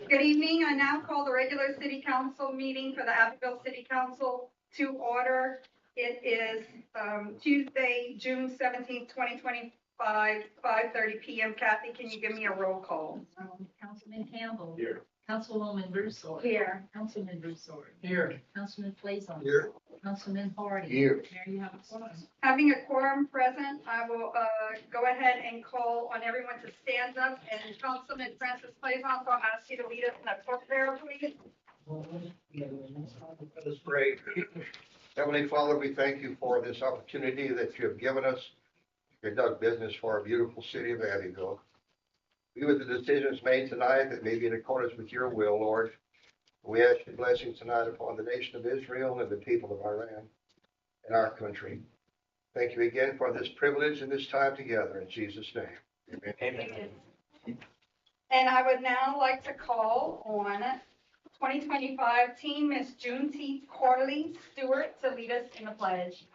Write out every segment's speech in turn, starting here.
Good evening. I now call the regular city council meeting for the Abbeville City Council to order. It is Tuesday, June 17th, 2025, 5:30 p.m. Kathy, can you give me a roll call? Councilman Campbell. Here. Councilwoman Russo. Here. Councilman Russo. Here. Councilman Faison. Here. Councilman Hardy. Here. Mayor, you have a quorum. Having a quorum present, I will go ahead and call on everyone to stand up. And Councilman Francis Faison, I'll ask you to lead us in a prayer, please. Let us pray. Heavenly Father, we thank you for this opportunity that you have given us to conduct business for our beautiful city of Abbeville. Be with the decisions made tonight that may be in accordance with your will, Lord. We ask your blessings tonight upon the nation of Israel and the people of Iran and our country. Thank you again for this privilege and this time together. In Jesus' name. Amen. Amen. And I would now like to call on 2025 team Miss Juneteenth Corley Stewart to lead us in the pledge.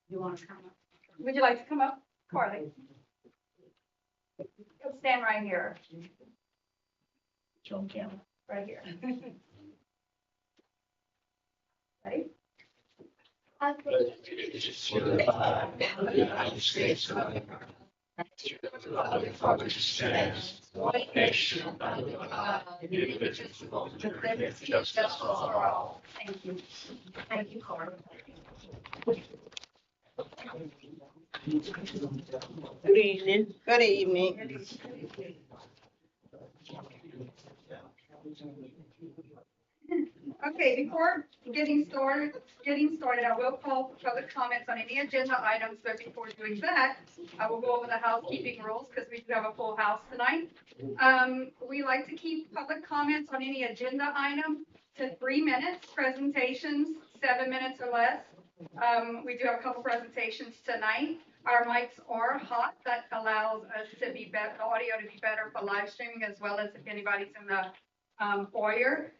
You want to come up? Would you like to come up, Corley? You'll stand right here. John Campbell. Right here. Ready? I pledge allegiance to the flag of the United States of America, to the republic for which it stands, one nation under God, indivisible, with liberty and justice for all. Thank you. Thank you, Carl. Good evening. Good evening. Okay, before getting started, I will call for public comments on any agenda items, but before doing that, I will go over the housekeeping rules because we do have a full house tonight. We like to keep public comments on any agenda item to 3 minutes, presentations 7 minutes or less. We do have a couple presentations tonight. Our mics are hot. That allows us to be better, the audio to be better for live streaming, as well as if anybody's in the foyer.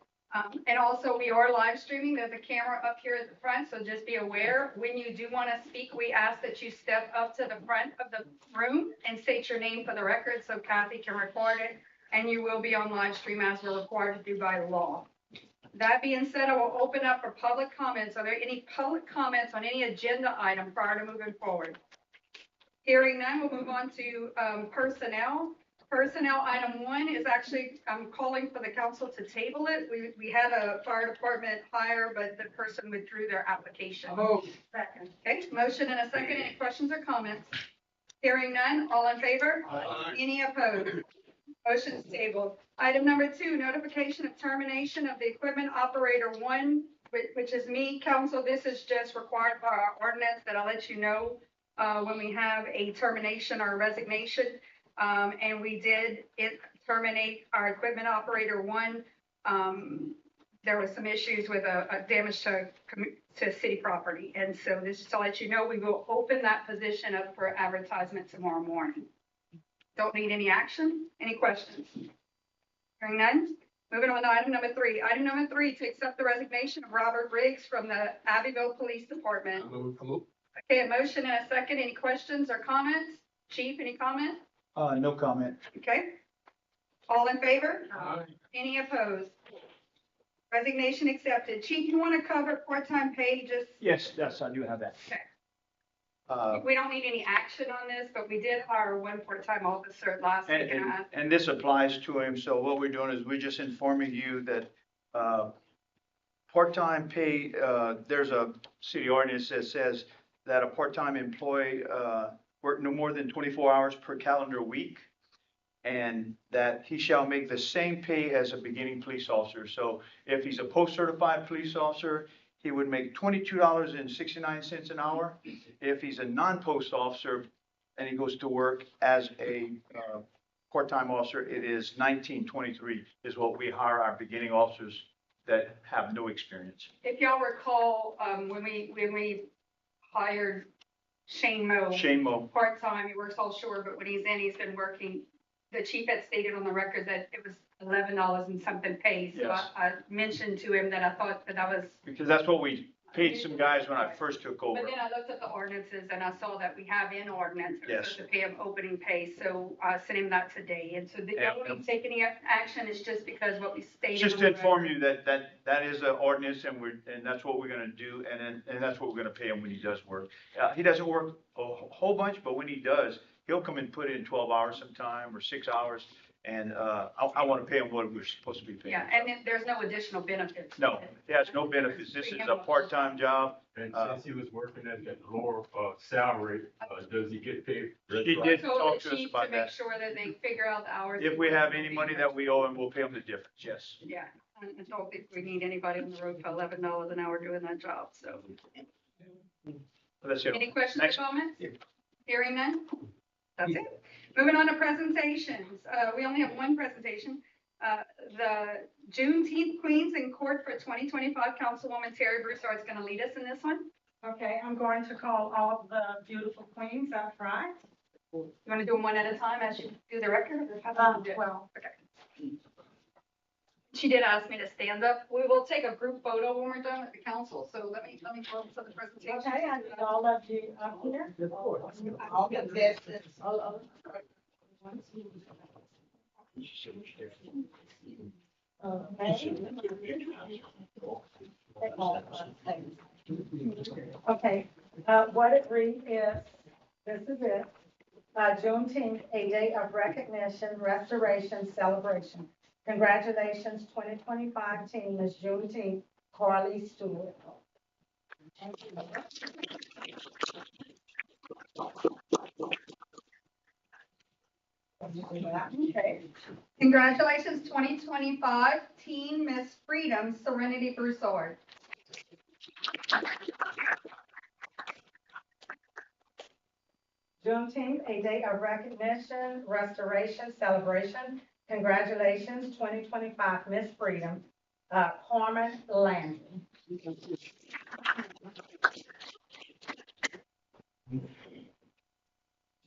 And also we are live streaming. There's a camera up here at the front, so just be aware. When you do want to speak, we ask that you step up to the front of the room and state your name for the record so Kathy can record it. And you will be on live stream as we're required to do by law. That being said, I will open up for public comments. Are there any public comments on any agenda item prior to moving forward? Hearing none, we'll move on to personnel. Personnel item 1 is actually, I'm calling for the council to table it. We had a fire department hire, but the person withdrew their application. Second. Okay, motion and a second. Any questions or comments? Hearing none, all in favor? Aye. Any opposed? Motion is tabled. Item number 2, notification of termination of the equipment operator 1, which is me, council. This is just required by our ordinance that I'll let you know when we have a termination or a resignation. And we did terminate our equipment operator 1. There was some issues with a damage to city property. And so this is to let you know, we will open that position up for advertisement tomorrow morning. Don't need any action. Any questions? Hearing none. Moving on to item number 3. Item number 3, to accept the resignation of Robert Riggs from the Abbeville Police Department. Okay, a motion and a second. Any questions or comments? Chief, any comment? No comment. Okay. All in favor? Aye. Any opposed? Resignation accepted. Chief, you want to cover part-time pay? Just Yes, I do have that. Okay. Uh, We don't need any action on this, but we did hire 1 part-time officer last week. And this applies to him. So what we're doing is we're just informing you that part-time pay, there's a city ordinance that says that a part-time employee work no more than 24 hours per calendar week, and that he shall make the same pay as a beginning police officer. So if he's a post-certified police officer, he would make $22.69 an hour. If he's a non-post officer and he goes to work as a part-time officer, it is $19.23 is what we hire our beginning officers that have no experience. If y'all recall, when we hired Shane Moe part-time, he works offshore, but when he's in, he's been working. The chief had stated on the record that it was $11 and something pay. So Yes. I mentioned to him that I thought that was. Because that's what we paid some guys when I first took over. But then I looked at the ordinances and I saw that we have in ordinance, we're Yes. supposed to pay him opening pay, so I sent him that today. And so the Yeah. don't take any action, is just because what we stated. Just on to the inform record. you that is an ordinance and that's what we're gonna do and that's what we're gonna pay him when he does work. He doesn't work a whole bunch, but when he does, he'll come and put in 12 hours sometime or 6 hours. And, I wanna pay him what we're supposed to be paying. Yeah, and then there's no additional benefits. No, he has no benefits. This is a part-time job. And since he was working at that lower, salary, does he get paid? He I did told talk the to us chief about to make that. sure that they figure out the hours. If we have any money that we owe him, we'll pay him the difference, yes. Yeah, and I don't think we need anybody on the road for $11 an hour doing that job, so. That's it. Any questions or Next. comments? Hearing none? That's it. Moving on to presentations. We only have one presentation. The Juneteenth Queens in Court for 2025, Councilwoman Terry Broussard is going to lead us in this one. Okay, I'm going to call all of the beautiful queens up front. You want to do them one at a time as you do the record? Or how do you do it? Well, Okay. She did ask me to stand up. We will take a group photo when we're done with the council, so let me go for the presentation. okay, I need all of you up here. All contestants. Okay, what it reads is, this is it. Juneteenth, a day of recognition, restoration, celebration. Congratulations, 2025 team, Miss Juneteenth, Carly Stewart. Okay. Congratulations, 2025 Teen Miss Freedom, Serenity Broussard. Juneteenth, a day of recognition, restoration, celebration. Congratulations, 2025 Miss Freedom, Carmen Landry.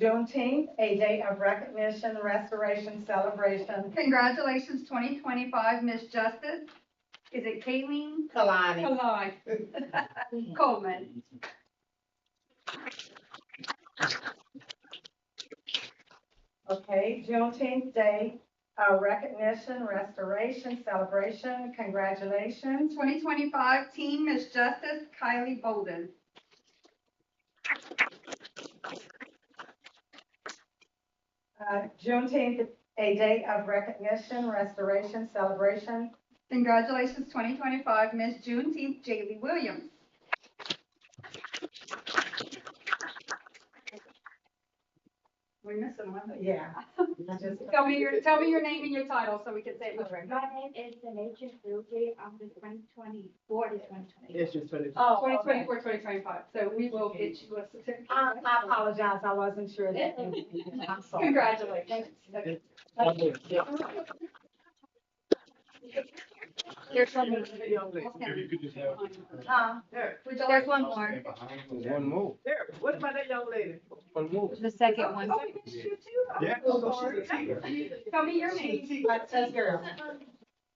Juneteenth, a day of recognition, restoration, celebration. Congratulations, 2025 Miss Justice. Is it Kayleen? Kalani. Kalai. Coleman. Okay, Juneteenth Day, recognition, restoration, celebration, congratulations. 2025 Teen Miss Justice, Kylie Bolden. Juneteenth, a day of recognition, restoration, celebration. Congratulations, 2025 Miss Juneteenth, Jaylee Williams. We're missing one. Yeah. I just- Tell me your name and your title so we can say it with right. My name is Demetri Fuji. I'm the 2024 to 2020. It's just for the. Oh, 2024, 2025. So we will get you a certificate. I apologize, I wasn't sure that. I'm sorry. Congratulations. There's one more. If you could just have. There's one more. One more. There, what about that young lady? One more. The second one. Oh, we missed you too. Yeah. Tell me your name. That's girl.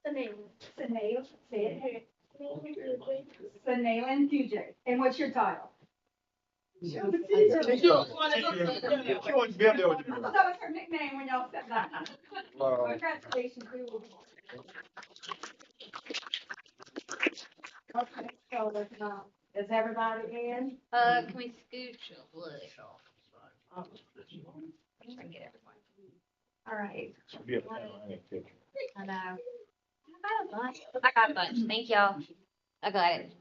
Sanail, say it. Sanail Fuji. And what's your title? She wants to be up there with the. That was her nickname when y'all said that. Wow. Congratulations. We will. Okay, so is everybody in? Can we scooch a little? I can get everyone. All right. I know. I got a bunch. I got a bunch. Thank y'all. I got it.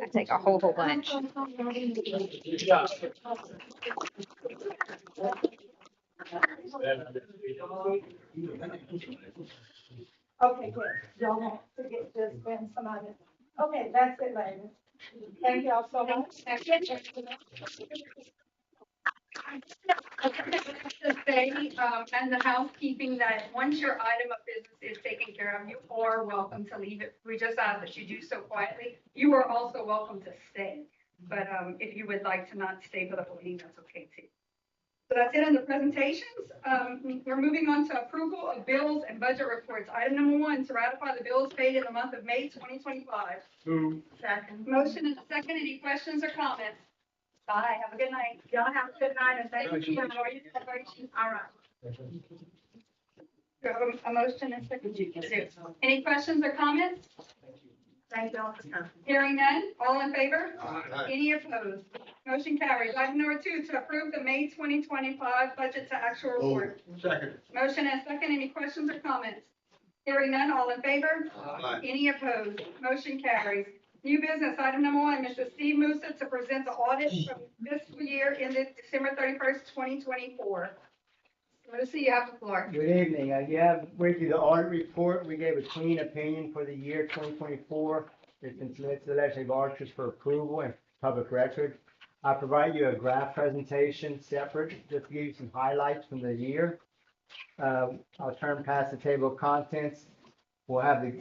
I take a whole bunch. Okay, good. Y'all want to get just spend some of it. Okay, that's it, ladies. Thank y'all so much. To say, and the housekeeping, that once your item of business is taken care of, you are welcome to leave it. We just ask that you do so quietly. You are also welcome to stay. But, if you would like to not stay for the whole meeting, that's okay too. So that's it on the presentations. We're moving on to approval of bills and budget reports. Item number 1, to ratify the bills paid in the month of May 2025. Move. Second. Motion and a second. Any questions or comments? Bye. Have a good night. Y'all have a good night and thank you. Enjoy your celebration. All right. Do you have a motion and a second? Any questions or comments? Thank y'all for coming. Hearing none. All in favor? Aye. Any opposed? Motion carries. Item number 2, to approve the May 2025 budget to actual report. Second. Motion and second. Any questions or comments? Hearing none. All in favor? Aye. Any opposed? Motion carries. New business, item number 1, Mr. Steve Musa to present the audit from fiscal year ended December 31st, 2024. Musa, you have the floor. Good evening. You have with you the audit report. We gave a clean opinion for the year 2024. It's been submitted to the legislative archers for approval and public record. I provide you a graph presentation separate, just to give you some highlights from the year. I'll turn past the table of contents. We'll have the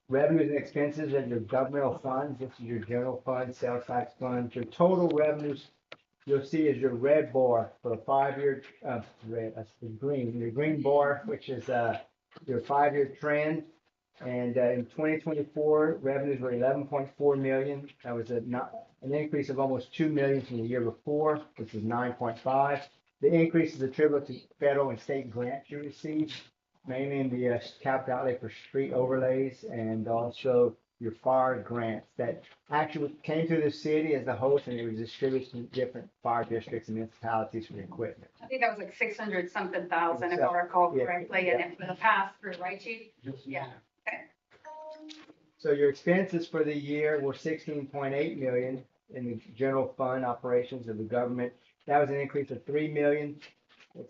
revenues and expenses of your governmental funds. This is your general fund, sales tax fund. Your total revenues you'll see is your red bar for a 5-year, red, that's the green, your green bar, which is your 5-year trend. And in 2024, revenues were 11.4 million. That was an increase of almost 2 million from the year before, which was 9.5. The increase is attributable to federal and state grants you received, mainly in the capital outlay for street overlays and also your fire grants that actually came through the city as the host, and it was distributed to different fire districts and municipalities for the equipment. I think that was like 600 something thousand, if So, I recall yeah, correctly, and it was a pass through, right, Chief? Yeah. So your expenses for the year were 16.8 million in the general fund operations of the government. That was an increase of 3 million.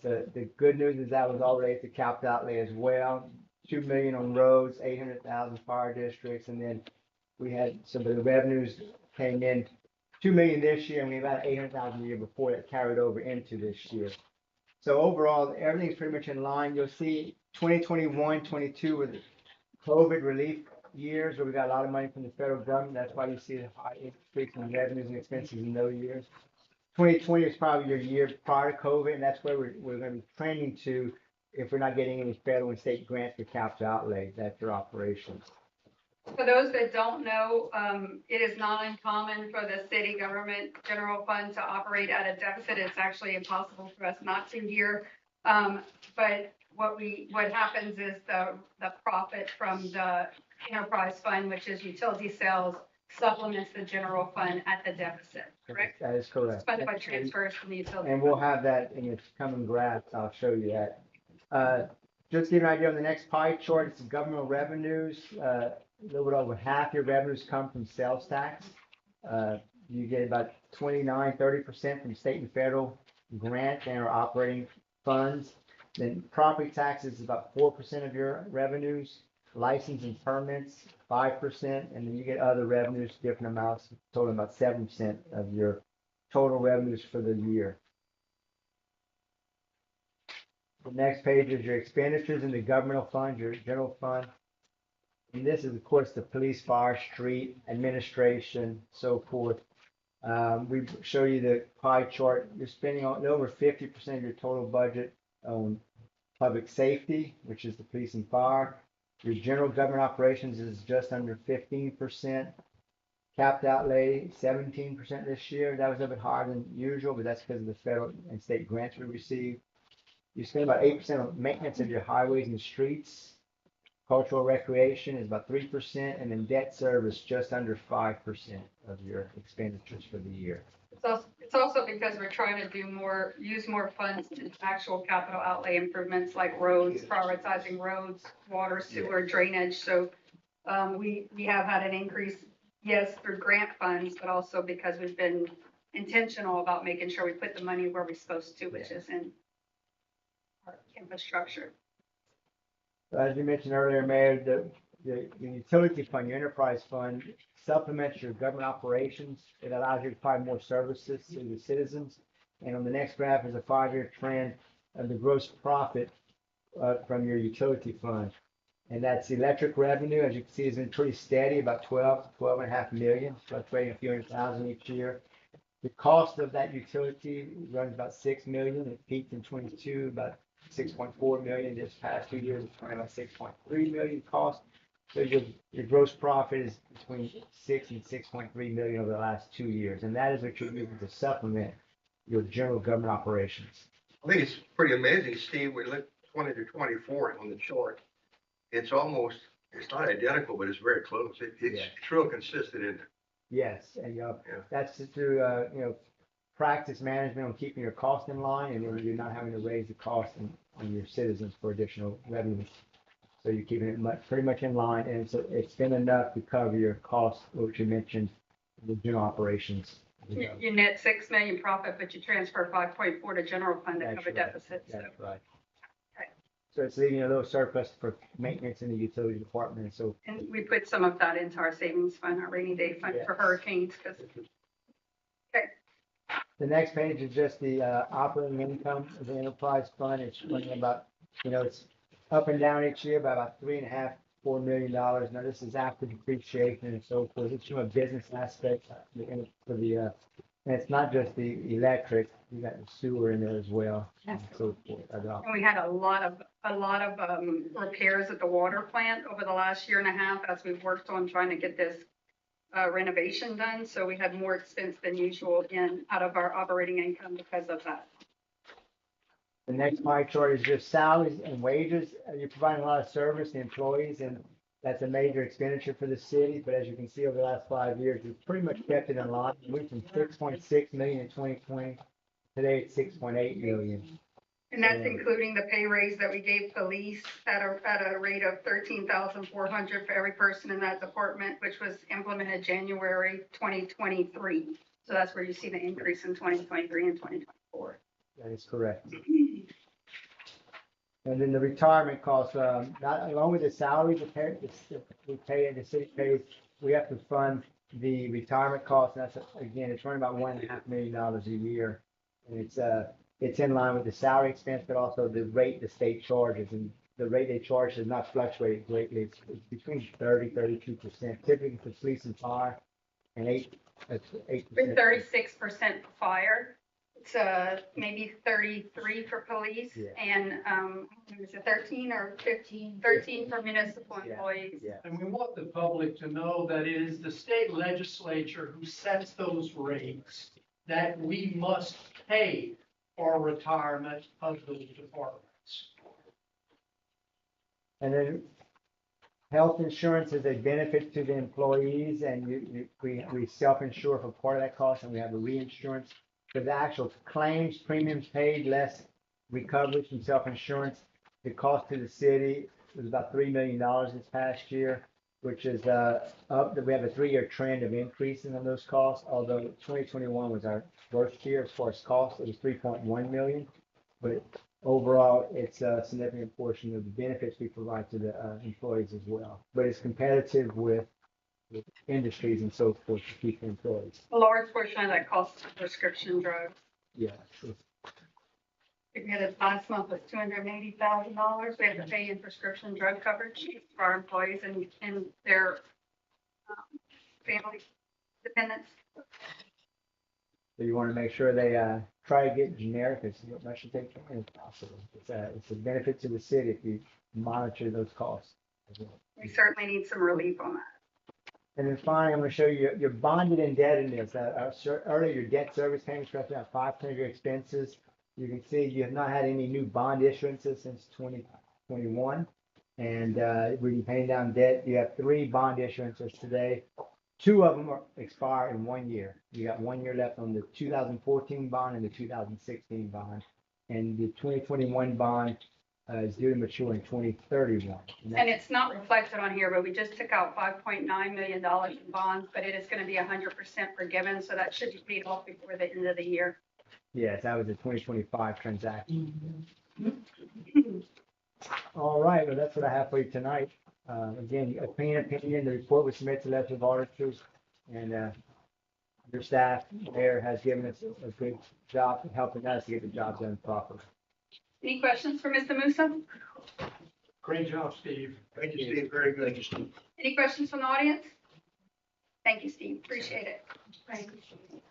The good news is that was all related to capital outlay as well. 2 million on roads, 800,000 fire districts, and then we had some of the revenues came in 2 million this year, and we had 800,000 the year before that carried over into this year. So overall, everything's pretty much in line. You'll see 2021, 22 were the COVID relief years where we got a lot of money from the federal government. That's why you see the high increase in revenues and expenses in those years. 2020 is probably your year prior to COVID, and that's where we're going to be trending to if we're not getting any federal and state grants for capital outlay. That's your operations. For those that don't know, it is not uncommon for the city government general fund to operate at a deficit. It's actually impossible for us not to here. But what happens is the profit from the enterprise fund, which is utility sales, supplements the general fund at the deficit, correct? That is correct. It's funded by transfers from the utility. And we'll have that in its coming graphs. I'll show you that. Just to give you an idea on the next pie chart, it's governmental revenues. A little bit over half your revenues come from sales tax. You get about 29-30% from state and federal grant and or operating funds. Then property taxes is about 4% of your revenues. License and permits, 5%, and then you get other revenues, different amounts, totaling about 7% of your total revenues for the year. The next page is your expenditures in the governmental fund, your general fund. And this is, of course, the police, fire, street, administration, so forth. We show you the pie chart. You're spending over 50% of your total budget on public safety, which is the police and fire. Your general government operations is just under 15%. Capped outlay, 17% this year. That was a bit higher than usual, but that's because of the federal and state grants we received. You spend about 8% on maintenance of your highways and streets. Cultural recreation is about 3%, and then debt service just under 5% of your expenditures for the year. It's also because we're trying to use more funds to actual capital outlay improvements like roads, prioritizing roads, water, sewer, drainage. So we have had an increase, yes, through grant funds, but also because we've been intentional about making sure we put the money where we're supposed to, which is in our infrastructure. As you mentioned earlier, Mayor, the utility fund, your enterprise fund, supplements your government operations. It allows you to provide more services to the citizens. And on the next graph is a 5-year trend of the gross profit from your utility fund. And that's electric revenue, as you can see, has been pretty steady, about 12.5 million, fluctuating a few hundred thousand each year. The cost of that utility runs about 6 million. It peaked in 22, about 6.4 million. This past 2 years, it's running about 6.3 million cost. So your gross profit is between 6 and 6.3 million over the last 2 years. And that is what you're using to supplement your general government operations. I think it's pretty amazing, Steve, we look 20 to 24 on the chart. It's almost, it's not identical, but it's very close. It's real consistent, isn't it? Yes, and Yeah. that's through practice management on keeping your cost in line, and then you're not having to raise the cost on your citizens for additional revenue. So you're keeping it pretty much in line, and it's been enough to cover your costs, which you mentioned, the general operations. You net 6 million profit, but you transfer 5.4 to general fund to cover deficits. So. That's right. Okay. So it's leaving a little surplus for maintenance in the utility department, and so. And we put some of that into our savings fund, our rainy day fund for hurricanes, because. Okay. The next page is just the operating income of the enterprise fund. It's running about, it's up and down each year by about $3.5 to $4 million. Now this is after depreciation and so forth. It's from a business aspect for the, and it's not just the electric. You got the sewer in there as well, and so forth. And we had a lot of repairs at the water plant over the last year and a half as we've worked on trying to get this renovation done. So we had more expense than usual out of our operating income because of that. The next pie chart is just salaries and wages. You're providing a lot of service to employees, and that's a major expenditure for the city. But as you can see over the last 5 years, we've pretty much kept it in line. We went from 6.6 million in 2020. Today it's 6.8 million. And that's including the pay raise that we gave police at a rate of $13,400 for every person in that department, which was implemented January 2023. So that's where you see the increase in 2023 and 2024. That is correct. And then the retirement costs, not along with the salary we pay and the city pays, we have to fund the retirement costs. And that's again, it's running about $1.5 million a year, and it's in line with the salary expense, but also the rate the state charges. And the rate they charge has not fluctuated greatly. It's between 30-32%, typically for police and fire, and 8%. With 36% for fire. It's maybe 33 for police, and is it 13 or 15? 13 for municipal employees. Yeah. And we want the public to know that it is the state legislature who sets those rates that we must pay for retirement of those departments. And then health insurance is a benefit to the employees, and we self-insure for part of that cost, and we have a reinsurance. For the actual claims, premiums paid, less recovery from self-insurance, the cost to the city was about $3 million this past year, which is up. We have a 3-year trend of increasing on those costs, although 2021 was our worst year as far as cost. It was $3.1 million, but overall, it's a significant portion of the benefits we provide to the employees as well. But it's competitive with industries and so forth to keep the employees. A large portion of that costs prescription drugs. Yes. We had it last month was $280,000. We had to pay in prescription drug coverage for our employees and their family dependents. So you want to make sure they try to get generic as much as they can as possible. It's a benefit to the city if you monitor those costs. We certainly need some relief on that. And then finally, I'm going to show you your bonded indebtedness. Earlier, your debt service payments represent 5% of your expenses. You can see you have not had any new bond issuances since 2021. And when you're paying down debt, you have 3 bond issuances today. 2 of them expire in 1 year. You got 1 year left on the 2014 bond and the 2016 bond. And the 2021 bond is due to mature in 2031. And it's not reflected on here, but we just took out $5.9 million in bonds, but it is going to be 100% forgiven. So that should be paid off before the end of the year. Yes, that was a 2025 transaction. All right, well, that's what I have for you tonight. Again, opinion, the report was submitted to the legislative auditors, and your staff there has given us a good job in helping us to get the job done properly. Any questions for Mr. Musa? Great job, Steve. Thank you, Steve. Very good. Any questions from the audience? Thank you, Steve. Appreciate it. Thank you.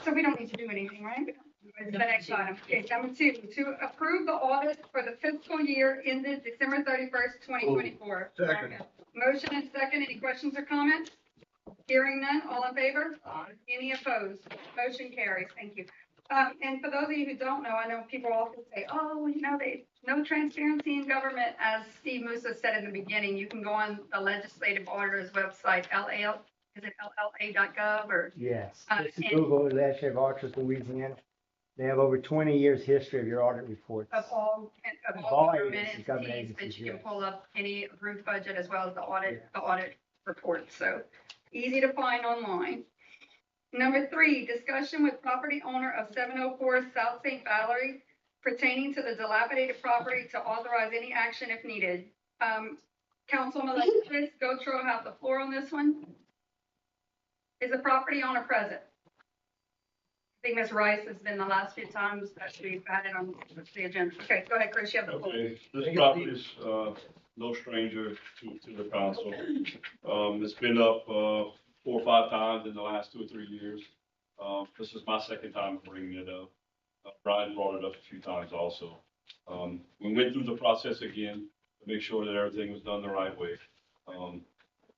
So we don't need to do anything, right? It's the next item. Okay, number 2, to approve the audit for the fiscal year ended December 31st, 2024. Second. Motion and second. Any questions or comments? Hearing none, all in favor? Aye. Any opposed? Motion carries. Thank you. And for those of you who don't know, I know people often say, oh, you know, no transparency in government. As Steve Musa said in the beginning, you can go on the legislative auditor's website, is it LLA.gov or? Yes. Uh, This is and- Google Legislative Arches, Louisiana. They have over 20 years history of your audit reports. Of all Of all government agencies, government entities, that agencies, you can yes. pull up any approved budget as well as the audit report. So easy to find online. Number 3, discussion with property owner of 704 South St. Valerie pertaining to the dilapidated property to authorize any action if needed. Councilman Chris Gotro have the floor on this one. Is the property owner present? I think Ms. Rice has been the last few times that we've had it on the agenda. Okay, go ahead, Chris, you have the floor. Okay, this property is, no stranger to the council. It's been up, 4 or 5 times in the last 2 or 3 years. This is my second time bringing it up. Brian brought it up a few times also. We went through the process again to make sure that everything was done the right way.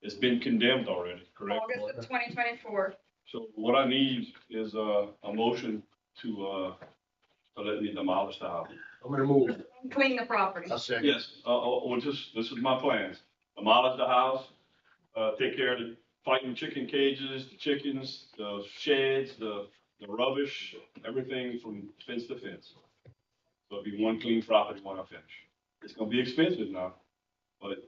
It's been condemned already, correct? August of 2024. So what I need is, a motion to let me demolish the house. I'm gonna move. Clean the property. second. Yes, this is my plans. Demolish the house, take care of the fighting chicken cages, the chickens, the sheds, the rubbish, everything from fence to fence. So it'll be one clean property when I finish. It's gonna be expensive now, but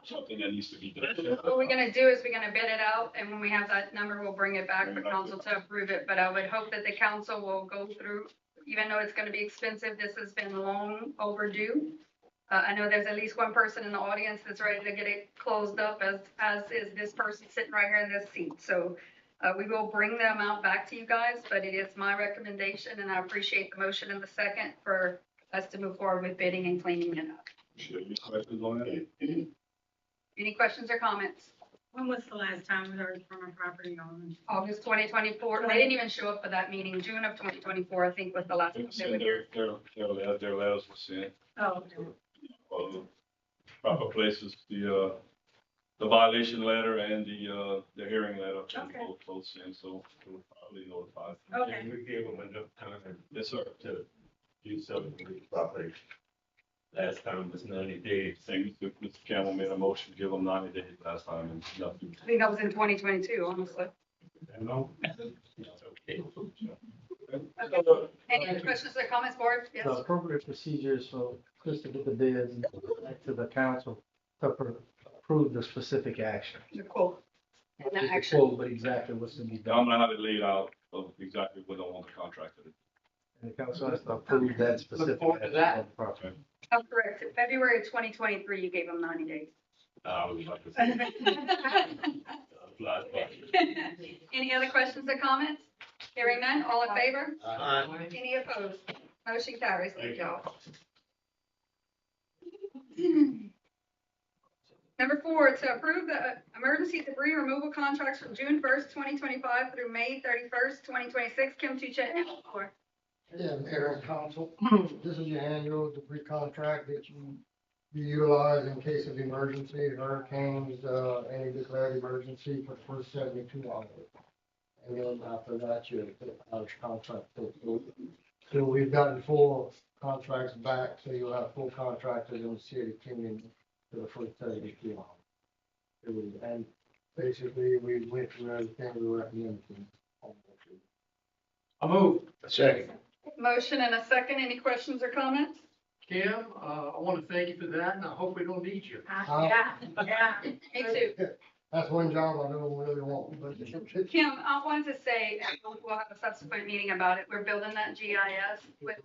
something that needs to be done. What we're gonna do is we're gonna bid it out, and when we have that number, we'll bring it back for council to approve it. But I would hope that the council will go through, even though it's gonna be expensive, this has been long overdue. I know there's at least one person in the audience that's ready to get it closed up, as is this person sitting right here in this seat. So we will bring the amount back to you guys, but it is my recommendation, and I appreciate the motion in the second for us to move forward with bidding and cleaning it up. Any questions on that? Any questions or comments? When was the last time we heard from a property owner? August 2024. They didn't even show up for that meeting. June of 2024, I think, was the last They time they sent were here. their letters were sent. Oh, Proper places, the violation letter and the hearing letter. Okay. Both sent, so we'll probably notify. okay. And we gave them enough time Yes, sir. to do something with the property. Last time was 90 days. Thank you. Mr. Campbell made a motion to give them 90 days last time and nothing. I think that was in 2022, honestly. No? It's okay. Any other questions or comments, board? Yes. The appropriate procedures for Chris to get the bids and back to the council to approve the specific action. The quote. And the Just a action. quote, but exactly what's to be I'm done. gonna have it laid out of exactly what I want the contractor to do. And the council has to approve that specific. forward to action that. on the property. I'm correct. In February of 2023, you gave them 90 days. I was like to say, Any other questions or comments? Hearing none, all in favor? Aye. Any opposed? Motion carries. Thank y'all. Number 4, to approve the emergency debris removal contracts from June 1st, 2025 through May 31st, 2026. Kim Tucci. Yeah, Mayor and Council, this is your annual debris contract that you utilize in case of emergency, hurricanes, any declared emergency for the first 72 hours. And then after that, you have a contract. So we've gotten full contracts back, so you'll have full contractors in the city of Kenyon for the first 72 hours. And basically, we went through everything we recommended. I move. Second. Motion and a second. Any questions or comments? Kim, I want to thank you for that, and I hope we don't need you. Yeah, yeah. Me too. That's one job I don't really want, but. Kim, I wanted to say, we'll have a subsequent meeting about it. We're building that GIS with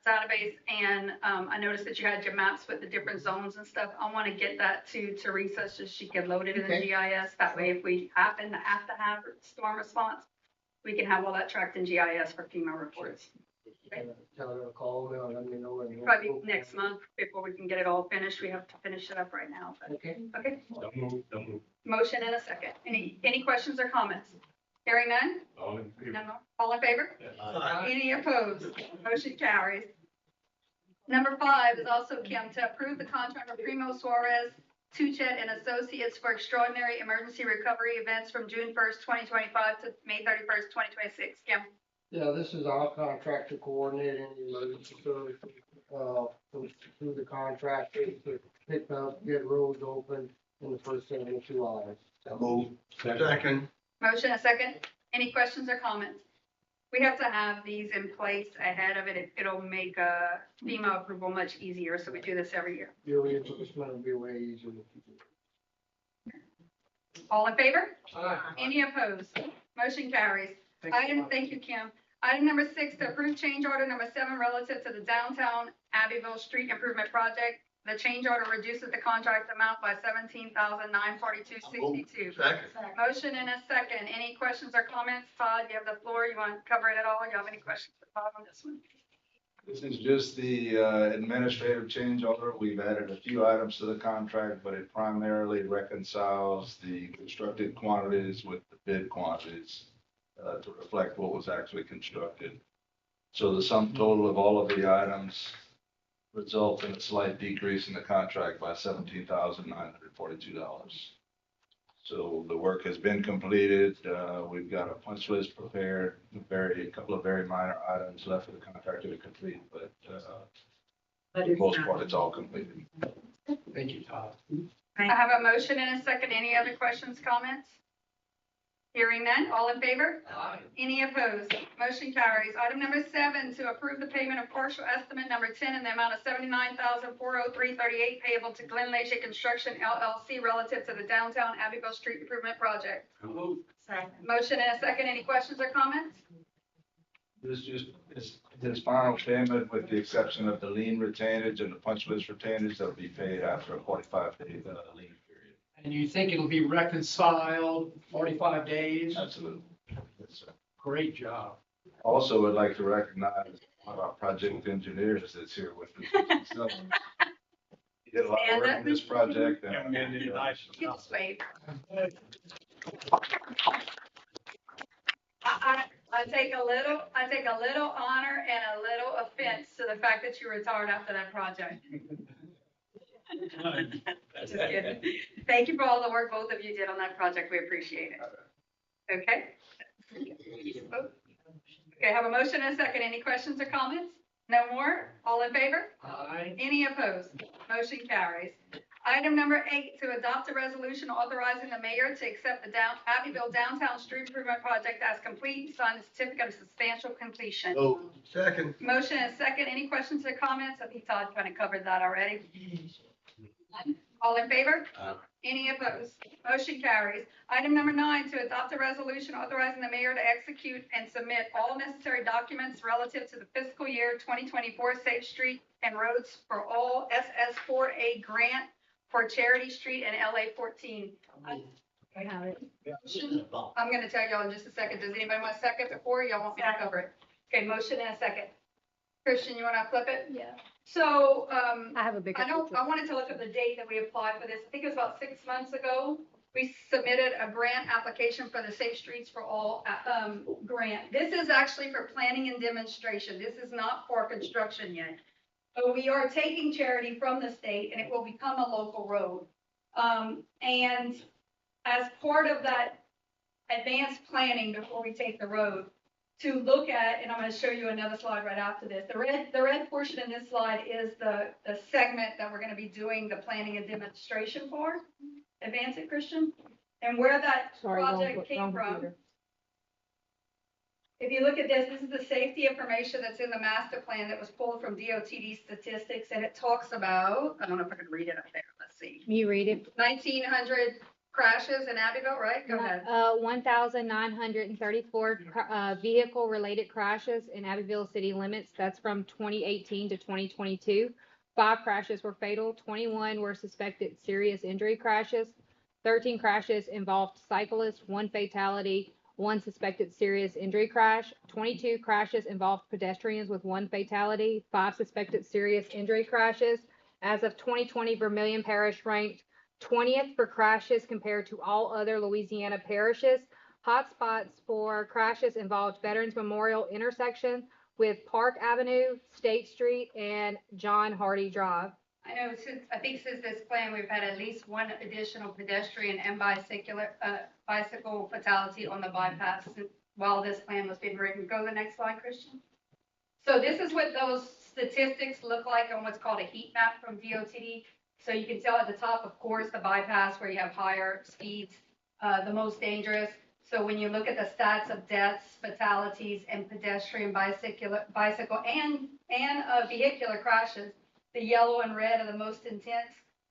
database, and I noticed that you had your maps with the different zones and stuff. I want to get that to Teresa so she can load it in the Okay. GIS. That way, if we happen to have storm response, we can have all that tracked in GIS for FEMA reports. Tell her to call me or let me know. Probably next month before we can get it all finished. We have to finish it up right now. But, Okay. okay. Don't move. Motion and a second. Any questions or comments? Hearing none? All in favor? None more? All in favor? Any opposed? Motion carries. Number 5 is also Kim, to approve the contract for Primo Suarez, Tuchet and Associates for extraordinary emergency recovery events from June 1st, 2025 to May 31st, 2026. Kim? Yeah, this is our contract to coordinate any emergency services, through the contract to pick up, get roads open in the first 72 hours. So move. Second. Motion and second. Any questions or comments? We have to have these in place ahead of it. It'll make FEMA approval much easier, so we do this every year. Your reimbursement will be way easier if you do. All in favor? Any opposed? Motion carries. Thank you, Kim. Item number 6, to approve change order number 7 relative to the downtown Abbeville Street Improvement Project. The change order reduces the contract amount by $17,942.62. Second. Motion and a second. Any questions or comments? Todd, you have the floor. You want to cover it at all? You have any questions for Todd on this one? This is just the administrative change order. We've added a few items to the contract, but it primarily reconciles the constructed quantities with the bid quantities to reflect what was actually constructed. So the sum total of all of the items result in a slight decrease in the contract by $17,942. So the work has been completed. We've got a punch list prepared, a couple of very minor items left for the contractor to complete, but for the most part, it's all completed. Thank you, Todd. I have a motion and a second. Any other questions, comments? Hearing none. All in favor? Any opposed? Motion carries. Item number 7, to approve the payment of partial estimate number 10 in the amount of $79,403.38 payable to Glen Leche Construction LLC relative to the downtown Abbeville Street Improvement Project. Motion and a second. Any questions or comments? This just is this final payment with the exception of the lien retainage and the punch list retainage that will be paid after a 45-day lien period. And you think it'll be reconciled 45 days? Absolutely. Yes, sir. Great job. Also, would like to recognize one of our project engineers that's here with us. So, he did a lot of work on this project. And, You just wave. I take a little honor and a little offense to the fact that you retired after that project. Just kidding. Thank you for all the work both of you did on that project. We appreciate it. Okay. Okay, have a motion and a second. Any questions or comments? No more? All in favor? Aye. Any opposed? Motion carries. Item number 8, to adopt a resolution authorizing the mayor to accept the Abbeville Downtown Street Improvement Project as complete and sign the certificate of substantial completion. Oh, second. Motion and second. Any questions or comments? I think Todd kind of covered that already. All in favor? Any opposed? Motion carries. Item number 9, to adopt a resolution authorizing the mayor to execute and submit all necessary documents relative to the fiscal year 2024 Safe Street and Roads for All SS4A grant for Charity Street and LA 14. I have it. I'm going to tell y'all in just a second. Does anybody want a second before y'all want me to cover it? Okay, motion and a second. Christian, you want to flip it? Yeah. So, I have a bigger I picture. wanted to look at the date that we applied for this. I think it was about 6 months ago. We submitted a grant application for the Safe Streets for All grant. This is actually for planning and demonstration. This is not for construction yet. But we are taking Charity from the state and it will become a local road. And as part of that advanced planning before we take the road, to look at, and I'm going to show you another slide right after this. The red portion in this slide is the segment that we're going to be doing the planning and demonstration for. Advance it, Christian. And where that project came from. If you look at this, this is the safety information that's in the master plan that was pulled from DOTD statistics, and it talks about, I don't know if I can read it up there. Let's see. You read it. 1,900 crashes in Abbeville, right? Go ahead. 1,934 vehicle-related crashes in Abbeville city limits. That's from 2018 to 2022. 5 crashes were fatal. 21 were suspected serious injury crashes. 13 crashes involved cyclists. 1 fatality. 1 suspected serious injury crash. 22 crashes involved pedestrians with 1 fatality. 5 suspected serious injury crashes. As of 2020, Vermilion Parish ranked 20th for crashes compared to all other Louisiana parishes. Hotspots for crashes involved Veterans Memorial intersection with Park Avenue, State Street, and John Hardy Drive. I know I think since this plan, we've had at least one additional pedestrian and bicycle fatality on the bypass while this plan was being written. Go to the next slide, Christian. So this is what those statistics look like on what's called a heat map from DOTD. So you can tell at the top, of course, the bypass where you have higher speeds, the most dangerous. So when you look at the stats of deaths, fatalities, and pedestrian, bicycle, and vehicular crashes, the yellow and red are the most intense.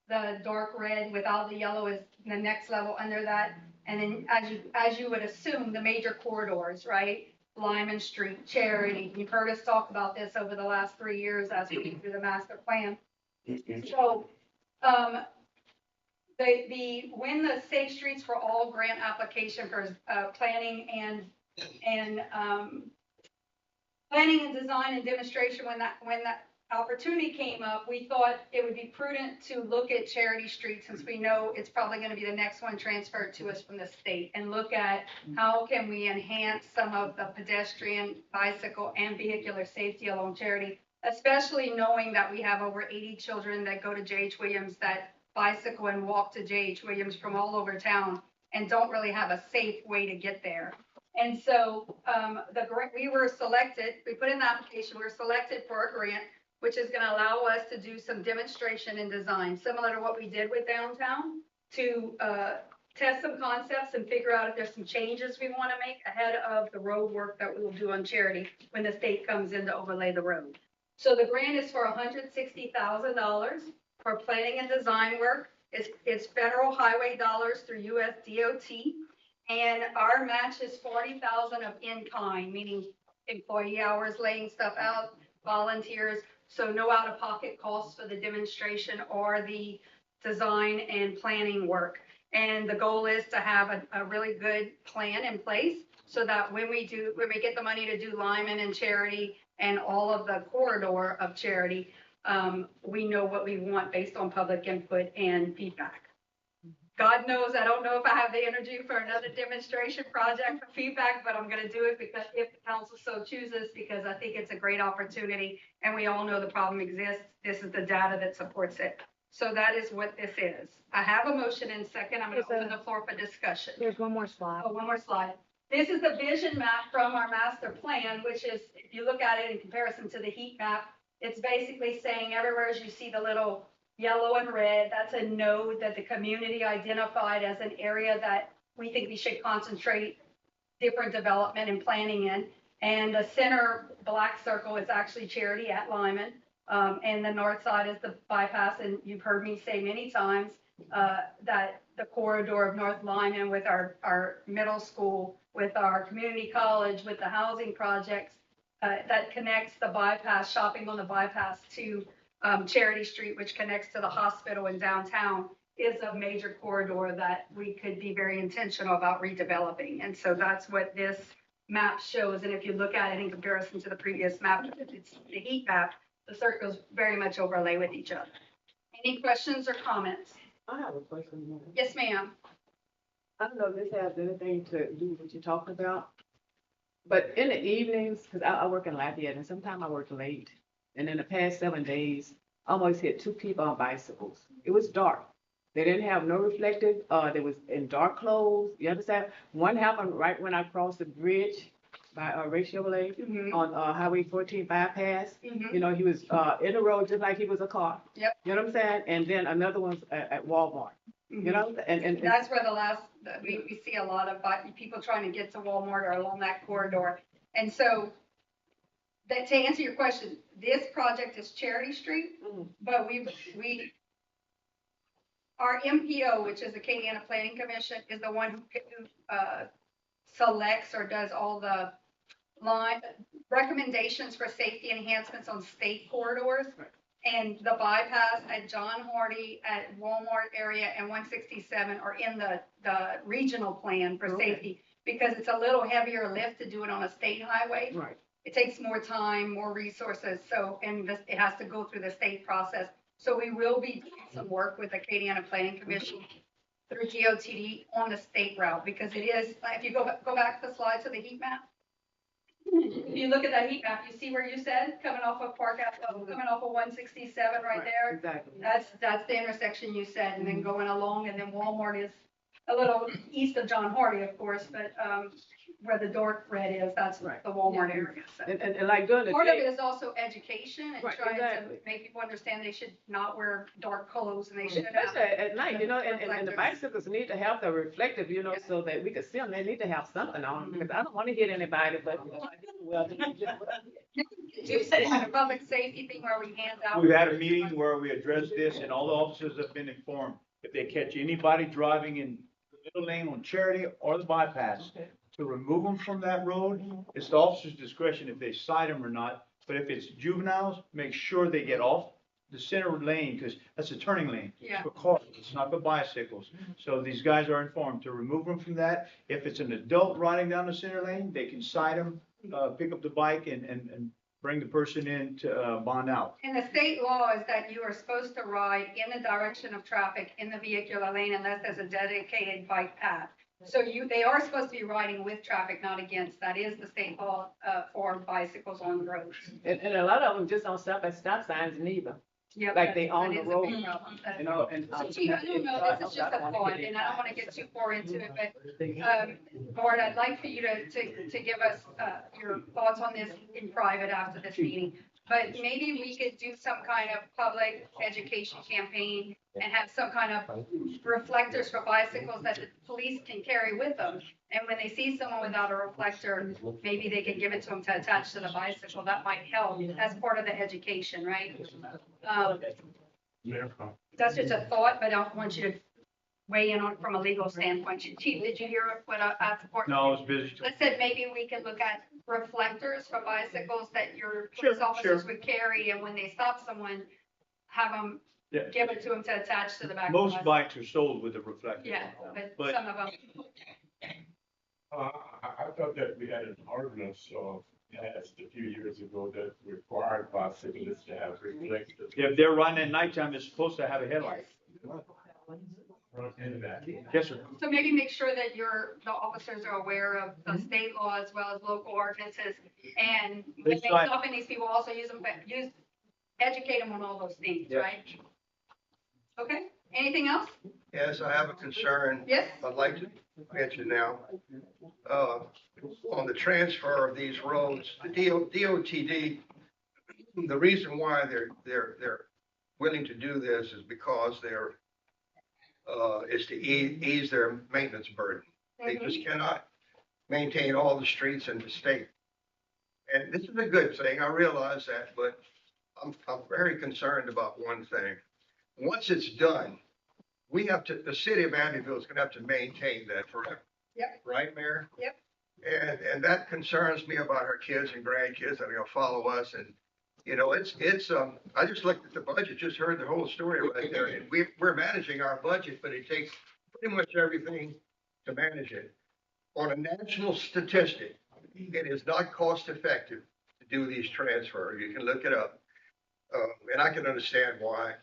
The dark red without the yellow is the next level under that. And then as you would assume, the major corridors, right? Lyman Street, Charity. You've heard us talk about this over the last 3 years as we went through the master plan. So when the Safe Streets for All grant application for planning and design and demonstration, when that opportunity came up, we thought it would be prudent to look at Charity Street, since we know it's probably going to be the next one transferred to us from the state, and look at how can we enhance some of the pedestrian, bicycle, and vehicular safety along Charity, especially knowing that we have over 80 children that go to J.H. Williams that bicycle and walk to J.H. Williams from all over town and don't really have a safe way to get there. And so we were selected, we put in the application, we were selected for a grant, which is going to allow us to do some demonstration and design, similar to what we did with downtown, to test some concepts and figure out if there's some changes we want to make ahead of the road work that we will do on Charity when the state comes in to overlay the road. So the grant is for $160,000 for planning and design work. It's federal highway dollars through US DOT. And our match is $40,000 of in-kind, meaning employee hours, laying stuff out, volunteers. So no out-of-pocket costs for the demonstration or the design and planning work. And the goal is to have a really good plan in place so that when we get the money to do Lyman and Charity and all of the corridor of Charity, we know what we want based on public input and feedback. God knows, I don't know if I have the energy for another demonstration project for feedback, but I'm going to do it because if the council so chooses, because I think it's a great opportunity and we all know the problem exists. This is the data that supports it. So that is what this is. I have a motion in second. I'm going to open the floor for discussion. There's one more slide. Oh, one more slide. This is the vision map from our master plan, which is, if you look at it in comparison to the heat map, it's basically saying everywhere as you see the little yellow and red, that's a node that the community identified as an area that we think we should concentrate different development and planning in. And the center black circle is actually Charity at Lyman. And the north side is the bypass. And you've heard me say many times that the corridor of North Lyman with our middle school, with our community college, with the housing projects that connects the bypass, shopping on the bypass to Charity Street, which connects to the hospital in downtown, is a major corridor that we could be very intentional about redeveloping. And so that's what this map shows. And if you look at it in comparison to the previous map, it's the heat map, the circles very much overlay with each other. Any questions or comments? I have a question. Ma'am. Yes, ma'am. I don't know if this has anything to do with what you're talking about, but in the evenings, because I work in Lafayette and sometimes I work late. And in the past 7 days, I almost hit 2 people on bicycles. It was dark. They didn't have no reflective. They was in dark clothes. You understand? One happened right when I crossed the bridge by Chevrolet on Highway 14 bypass. You know, he was in the road just like he was a car. Yep. You know what I'm saying? And then another one's at Walmart. You know, and that's where we see a lot of people trying to get to Walmart or along that corridor. And so that, to answer your question, this project is Charity Street, but our MPO, which is the Acadiana Planning Commission, is the one who selects or does all the recommendations for safety enhancements on state corridors. Right. And the bypass at John Hardy, at Walmart area, and 167 are in the regional plan for safety, because it's a little heavier lift to do it on a state highway. Right. It takes more time, more resources, and it has to go through the state process. So we will be doing some work with the Acadiana Planning Commission through GOTD on the state route, because it is, if you go back to the slide to the heat map. If you look at that heat map, you see where you said, coming off of coming off of 167 right there. Exactly. That's the intersection you said, and then going along, and then Walmart is a little east of John Hardy, of course, but, where the dark red is, that's the Right. Walmart area. So. And like during the Part of day, it is also education and Right, trying exactly. to make people understand they should not wear dark clothes and they should have. especially at night, you know, and the reflectors. bicycles need to have the reflective, you know, so that we can see them. They need to have something on, because I don't want to hit anybody, but, well, You said a public safety thing where we hand out. We've had a meeting where we addressed this and all the officers have been informed. If they catch anybody driving in the middle lane on Charity or the bypass, to remove them from that road, it's the officer's discretion if they cite them or not. But if it's juveniles, make sure they get off the center lane, because that's a turning lane. It's Yeah. for cars, it's not for bicycles. So these guys are informed to remove them from that. If it's an adult riding down the center lane, they can cite them, pick up the bike and bring the person in to, bond out. And the state law is that you are supposed to ride in the direction of traffic in the vehicular lane unless there's a dedicated bike path. So they are supposed to be riding with traffic, not against. That is the state law, for bicycles on the roads. and a lot of them just don't stop at stop signs neither. Yep, Like they that on the is a road, big problem. you know, and. So Chief, I don't know, this is just a thought, and I don't want to get too far into it, but, Board, I'd like for you to give us, your thoughts on this in private after this meeting. But maybe we could do some kind of public education campaign and have some kind of reflectors for bicycles that the police can carry with them. And when they see someone without a reflector, maybe they can give it to them to attach to the bicycle. That might help as part of the education, right? That's just a thought, but I don't want you to weigh in on it from a legal standpoint. Chief, did you hear what I asked for? No, I was busy. I said maybe we could look at reflectors for bicycles that your police officers would carry, and when they stop someone, have them, Yeah. give it to them to attach to the back. of Most the bikes are sold with a reflector. Yeah, but But- some of them, I thought that we had an ordinance, passed a few years ago that required bicyclists to have reflectors. If they're riding at nighttime, it's supposed to have a headlight. Front and back. Yes, sir. so maybe make sure that the officers are aware of the state law as well as local ordinances. And when they Besides- stop in these people, also educate them on all those things, Yes. right? Okay, anything else? Yes, I have a concern. Yes? I'd like to mention now. On the transfer of these roads, the DOTD, the reason why they're willing to do this is because is to ease their maintenance burden. They just cannot maintain all the streets in the state. And this is a good thing, I realize that, but I'm very concerned about one thing. Once it's done, the city of Abbeville is gonna have to maintain that forever. Yep. Right, Mayor? Yep. And that concerns me about our kids and grandkids that are gonna follow us, and, you know, I just looked at the budget, just heard the whole story right there, and we're managing our budget, but it takes pretty much everything to manage it. On a national statistic, it is not cost effective to do these transfers. You can look it up. And I can understand why,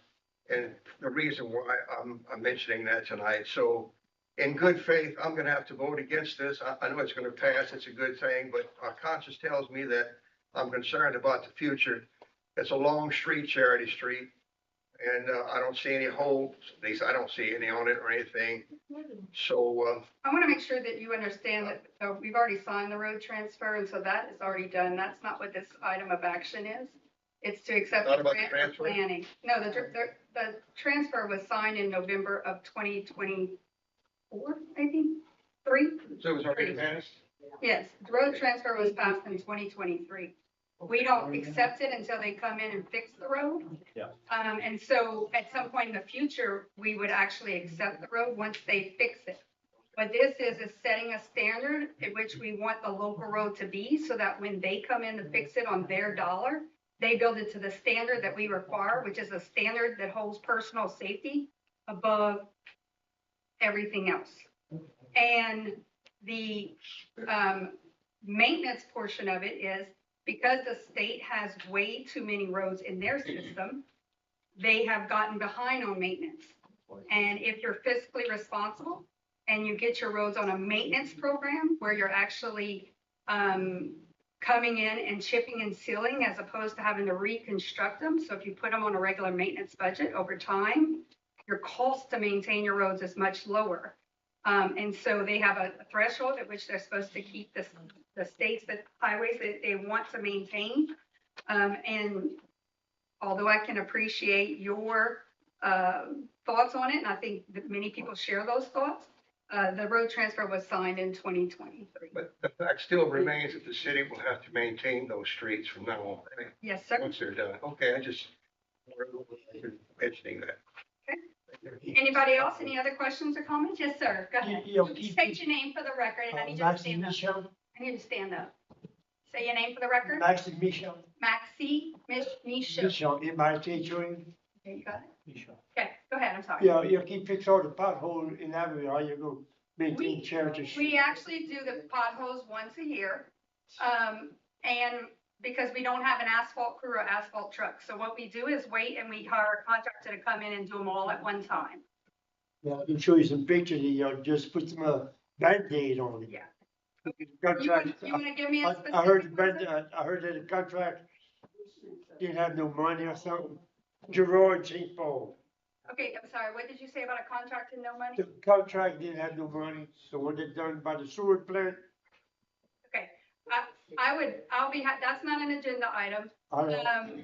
and the reason why I'm mentioning that tonight. So in good faith, I'm gonna have to vote against this. I know it's gonna pass, it's a good thing, but our conscience tells me that I'm concerned about the future. It's a long street, Charity Street, and I don't see any holes, at least I don't see any on it or anything. So, I want to make sure that you understand that we've already signed the road transfer, and so that is already done. That's not what this item of action is. It's to accept Not the about the grant for transfer? planning. No, the transfer was signed in November of 2024, I think, 3? so it was already passed? Yes, the road transfer was passed in 2023. We don't accept it until they come in and fix the road. Yeah. And so at some point in the future, we would actually accept the road once they fix it. What this is setting a standard at which we want the local road to be, so that when they come in to fix it on their dollar, they build it to the standard that we require, which is a standard that holds personal safety above everything else. And the maintenance portion of it is, because the state has way too many roads in their system, they have gotten behind on maintenance. And if you're fiscally responsible and you get your roads on a maintenance program where you're actually coming in and chipping and sealing as opposed to having to reconstruct them. So if you put them on a regular maintenance budget over time, your cost to maintain your roads is much lower. And so they have a threshold at which they're supposed to keep the states, the highways that they want to maintain. And although I can appreciate your thoughts on it, and I think that many people share those thoughts, the road transfer was signed in 2023. But the fact still remains that the city will have to maintain those streets from now on, right? Yes, sir. Once they're done. Okay, I just mentioning that. Anybody else? Any other questions or comments? Yes, sir. Go ahead. State your name for the record, and I need you to stand up. I need you to stand up. Say your name for the record. Maxi Michel. Maxi Michel. Michel, M-I-C-H-O-N. Okay, you got it? Okay, go ahead. I'm sorry. Yeah, you keep fix all the potholes in Abbeville, how you go maintain charities. We actually do the potholes once a year. And because we don't have an asphalt crew or asphalt truck. So what we do is wait and we hire a contractor to come in and do them all at one time. Yeah, I can show you some pictures, just put some Band-Aid on it. Yeah. Contract. You wanna give me a specific? I heard that the contract didn't have no money or something. Gerard St. Paul. Okay, I'm sorry. What did you say about a contract and no money? The contract didn't have no money, so when they done by the sewer plant, Okay, that's not an agenda item.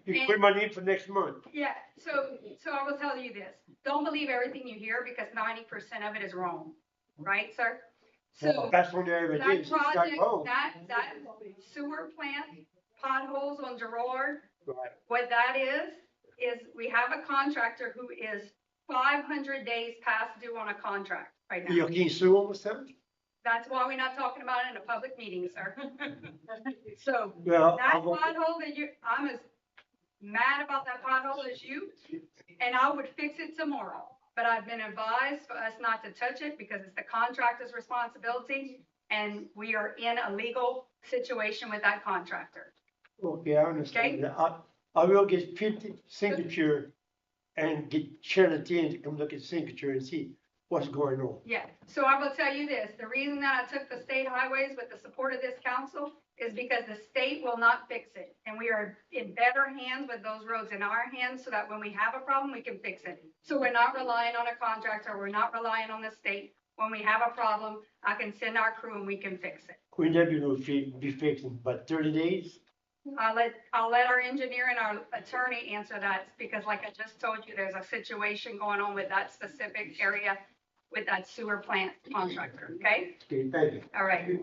you and- put my name for next month. Yeah, so I will tell you this, don't believe everything you hear because 90% of it is wrong, right, sir? So That's when everything that is, it's not project, wrong. that sewer plant potholes on Gerard, Right. what that is we have a contractor who is 500 days past due on a contract right You now. can sue them or something? That's why we're not talking about it in a public meeting, sir. So Well, that I'm gonna- pothole I'm as mad about that pothole as you, and I would fix it tomorrow. But I've been advised for us not to touch it because it's the contractor's responsibility, and we are in a legal situation with that contractor. Okay, I understand Okay. that. I will get 50 signature and get Shannon to come look at signature and see what's going on. Yeah, so I will tell you this, the reason that I took the state highways with the support of this council is because the state will not fix it. And we are in better hands with those roads in our hands so that when we have a problem, we can fix it. So we're not relying on a contractor, we're not relying on the state. When we have a problem, I can send our crew and we can fix it. We never will be fixing, but 30 days? I'll let our engineer and our attorney answer that because like I just told you, there's a situation going on with that specific area with that sewer plant contractor, okay? Okay, thank you. All right.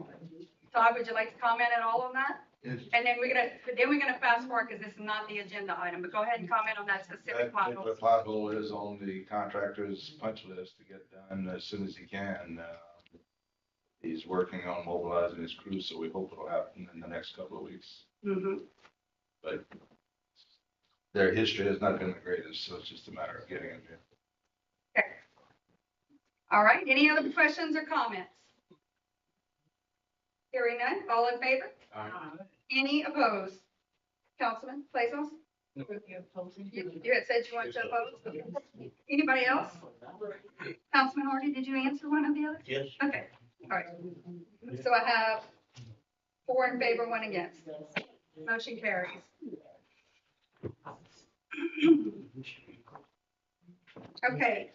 Todd, would you like to comment at all on that? Yes. And then we're gonna fast forward because this is not the agenda item, but go ahead and comment on that specific That particular pothole. pothole is on the contractor's punch list to get done as soon as he can. He's working on mobilizing his crew, so we hope it'll happen in the next couple of weeks. Mhm. But their history has not been the greatest, so it's just a matter of getting it here. Okay. All right, any other questions or comments? Hearing none, all in favor? Any opposed? Councilman Plazo's? You had said you wanted to oppose? Anybody else? Councilman Hardy, did you answer one of the others? Yes. Okay, all right. So I have 4 in favor, 1 against. Motion carries. Okay.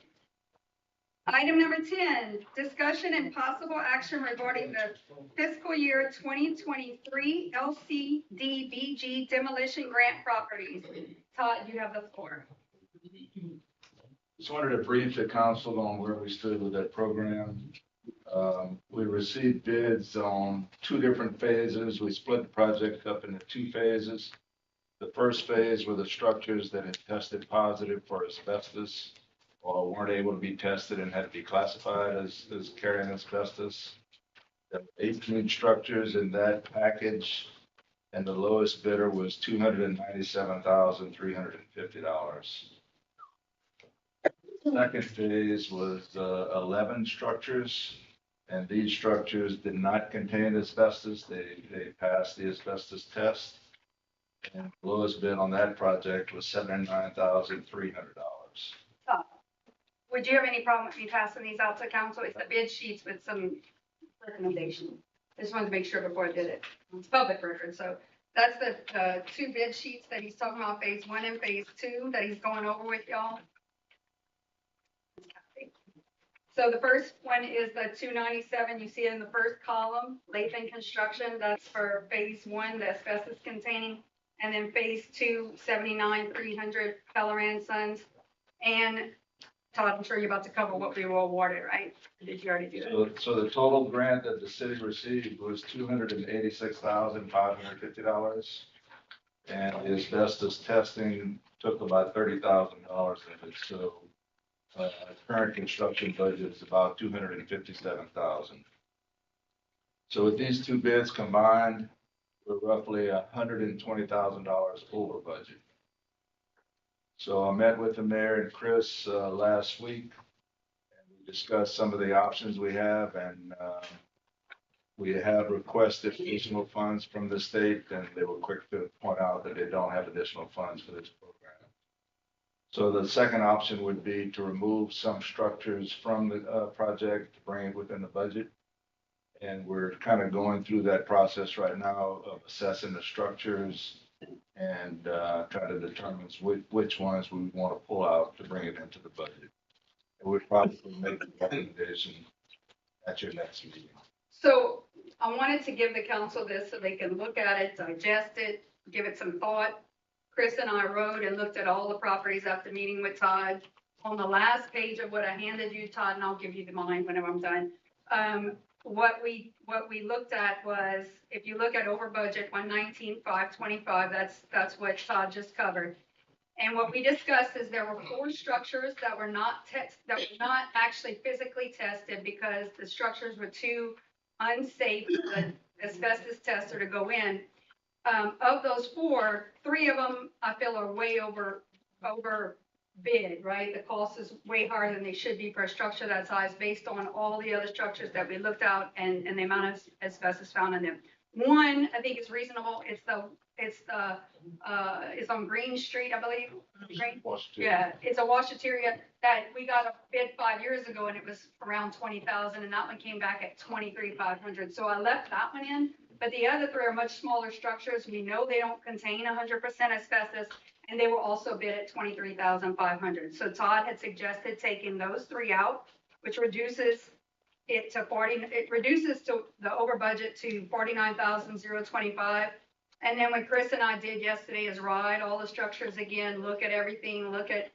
Item number 10, discussion and possible action regarding the fiscal year 2023 LCDBG demolition grant properties. Todd, you have the floor. Just wanted to brief the council on where we stood with that program. We received bids on 2 different phases. We split the project up into 2 phases. The first phase were the structures that had tested positive for asbestos or weren't able to be tested and had to be classified as carrying asbestos. There were 18 structures in that package, and the lowest bidder was $297,350. Second phase was 11 structures, and these structures did not contain asbestos. They passed the asbestos test. And the lowest bid on that project was $79,300. would you have any problem with me passing these out to council? It's the bid sheets with some recommendations. I just wanted to make sure before I did it. It's public record, so that's the two bid sheets that he's talking about, phase 1 and phase 2, that he's going over with y'all. So the first one is the 297, you see it in the first column, Lathan Construction, that's for phase 1, the asbestos containing, and then phase 2, 79,300 Feller and Sons. And Todd, I'm sure you're about to cover what we were awarded, right? Or did you already do that? So the total grant that the city received was $286,550. And the asbestos testing took about $30,000 of it, so, current construction budget is about $257,000. So with these two bids combined, we're roughly $120,000 over budget. So I met with the mayor and Chris last week, and we discussed some of the options we have, and we have requested additional funds from the state, and they were quick to point out that they don't have additional funds for this program. So the second option would be to remove some structures from the project to bring it within the budget. And we're kind of going through that process right now of assessing the structures and try to determine which ones we want to pull out to bring it into the budget. And we'll probably make the recommendation at your next meeting. So I wanted to give the council this so they can look at it, digest it, give it some thought. Chris and I rode and looked at all the properties after meeting with Todd. On the last page of what I handed you, Todd, and I'll give you mine whenever I'm done. What we looked at was, if you look at over budget 119,525, that's what Todd just covered. And what we discussed is there were 4 structures that were not actually physically tested because the structures were too unsafe for the asbestos tester to go in. Of those 4, 3 of them I feel are way over bid, right? The cost is way higher than they should be for a structure that size based on all the other structures that we looked at and the amount of asbestos found in them. One, I think is reasonable. It's on Green Street, I believe. Green? Yeah, it's a washateria that we got a bid 5 years ago and it was around 20,000 and that one came back at 23,500. So I left that one in, but the other 3 are much smaller structures. We know they don't contain 100% asbestos. And they were also bid at 23,500. So Todd had suggested taking those 3 out, which reduces it to it reduces to the over budget to 49,025. And then what Chris and I did yesterday is ride all the structures again, look at everything, look at,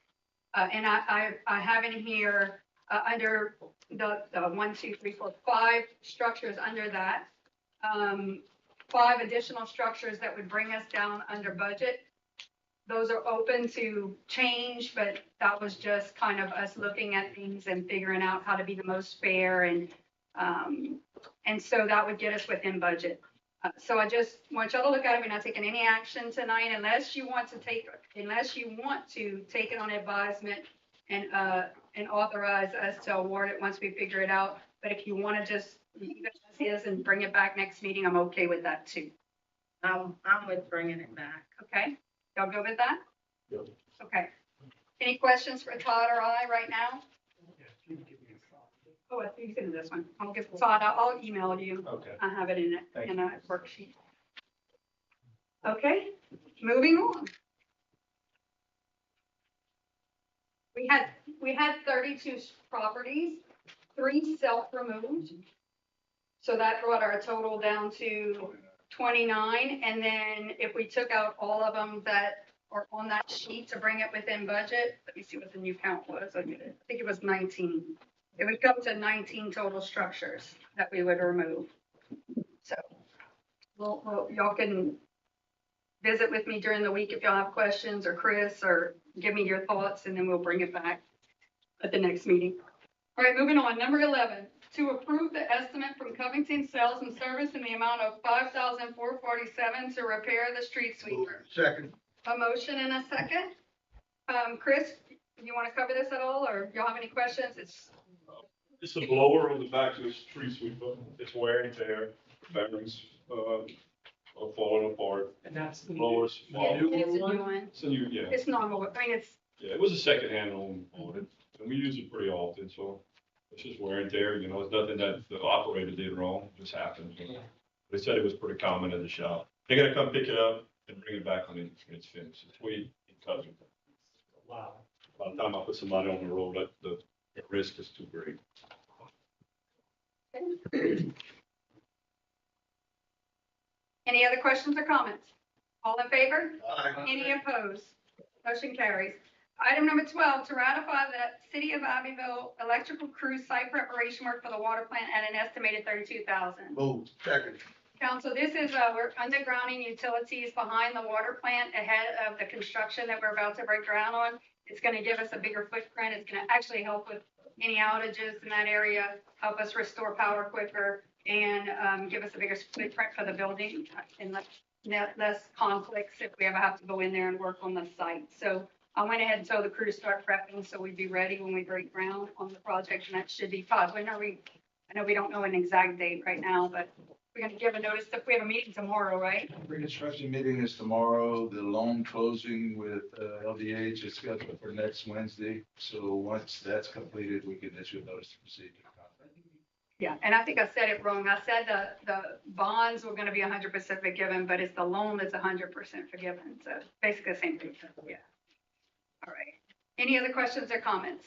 and I have in here under the 1, 2, 3, 4, 5 structures under that, 5 additional structures that would bring us down under budget. Those are open to change, but that was just kind of us looking at things and figuring out how to be the most fair, and so that would get us within budget. So I just want y'all to look at it. We're not taking any action tonight unless you want to take it on advisement and authorize us to award it once we figure it out. But if you want to just leave it as is and bring it back next meeting, I'm okay with that too. I'm with bringing it back. Okay. Y'all go with that? Yep. Okay. Any questions for Todd or I right now? Oh, I think he's in this one. I'll give Todd, I'll email you. Okay. I have it in Thank a worksheet. Okay, moving on. We had 32 properties, 3 self-removed. So that brought our total down to 29, and then if we took out all of them that are on that sheet to bring it within budget, let me see what the new count was. I think it was 19. It would come to 19 total structures that we would remove. So, well, y'all can visit with me during the week if y'all have questions, or Chris, or give me your thoughts, and then we'll bring it back at the next meeting. All right, moving on. Number 11. To approve the estimate from Covington Sales and Service in the amount of $5,447 to repair the street sweeper. Second. A motion and a second. Chris, you want to cover this at all, or y'all have any questions? It's a blower on the back of the street sweeper. It's wearing and tear. Bearings are falling apart. And that's the Blowers. It's a new one. It's a new, yeah. It's normal. I mean, Yeah, it was a second hand on it. and we use it pretty often, so it's just wear and tear, you know, it's nothing that the operator did wrong, it just happened. They said it was pretty common in the shop. They gotta come pick it up and bring it back when it's finished. It's way in cousin. Wow. By the time I put somebody on the road, the risk is too great. Any other questions or comments? All in favor? Aye. Any opposed? Motion carries. Item number 12, to ratify the City of Abbeville electrical crew site preparation work for the water plant at an estimated $32,000. Move. Second. Council, this is, we're undergrounding utilities behind the water plant ahead of the construction that we're about to break ground on. It's going to give us a bigger footprint. It's going to actually help with any outages in that area, help us restore power quicker, and give us a bigger footprint for the building and less conflicts if we ever have to go in there and work on the site. So I went ahead and told the crew to start prepping so we'd be ready when we break ground on the project, and that should be possible. I know we don't know an exact date right now, but we're going to give a notice if we have a meeting tomorrow, right? Pre-construction meeting is tomorrow. The loan closing with LDH is scheduled for next Wednesday. So once that's completed, we can issue a notice to proceed. Yeah, and I think I said it wrong. I said the bonds were going to be 100% forgiven, but it's the loan that's 100% forgiven. So basically the same thing. Yeah. All right. Any other questions or comments?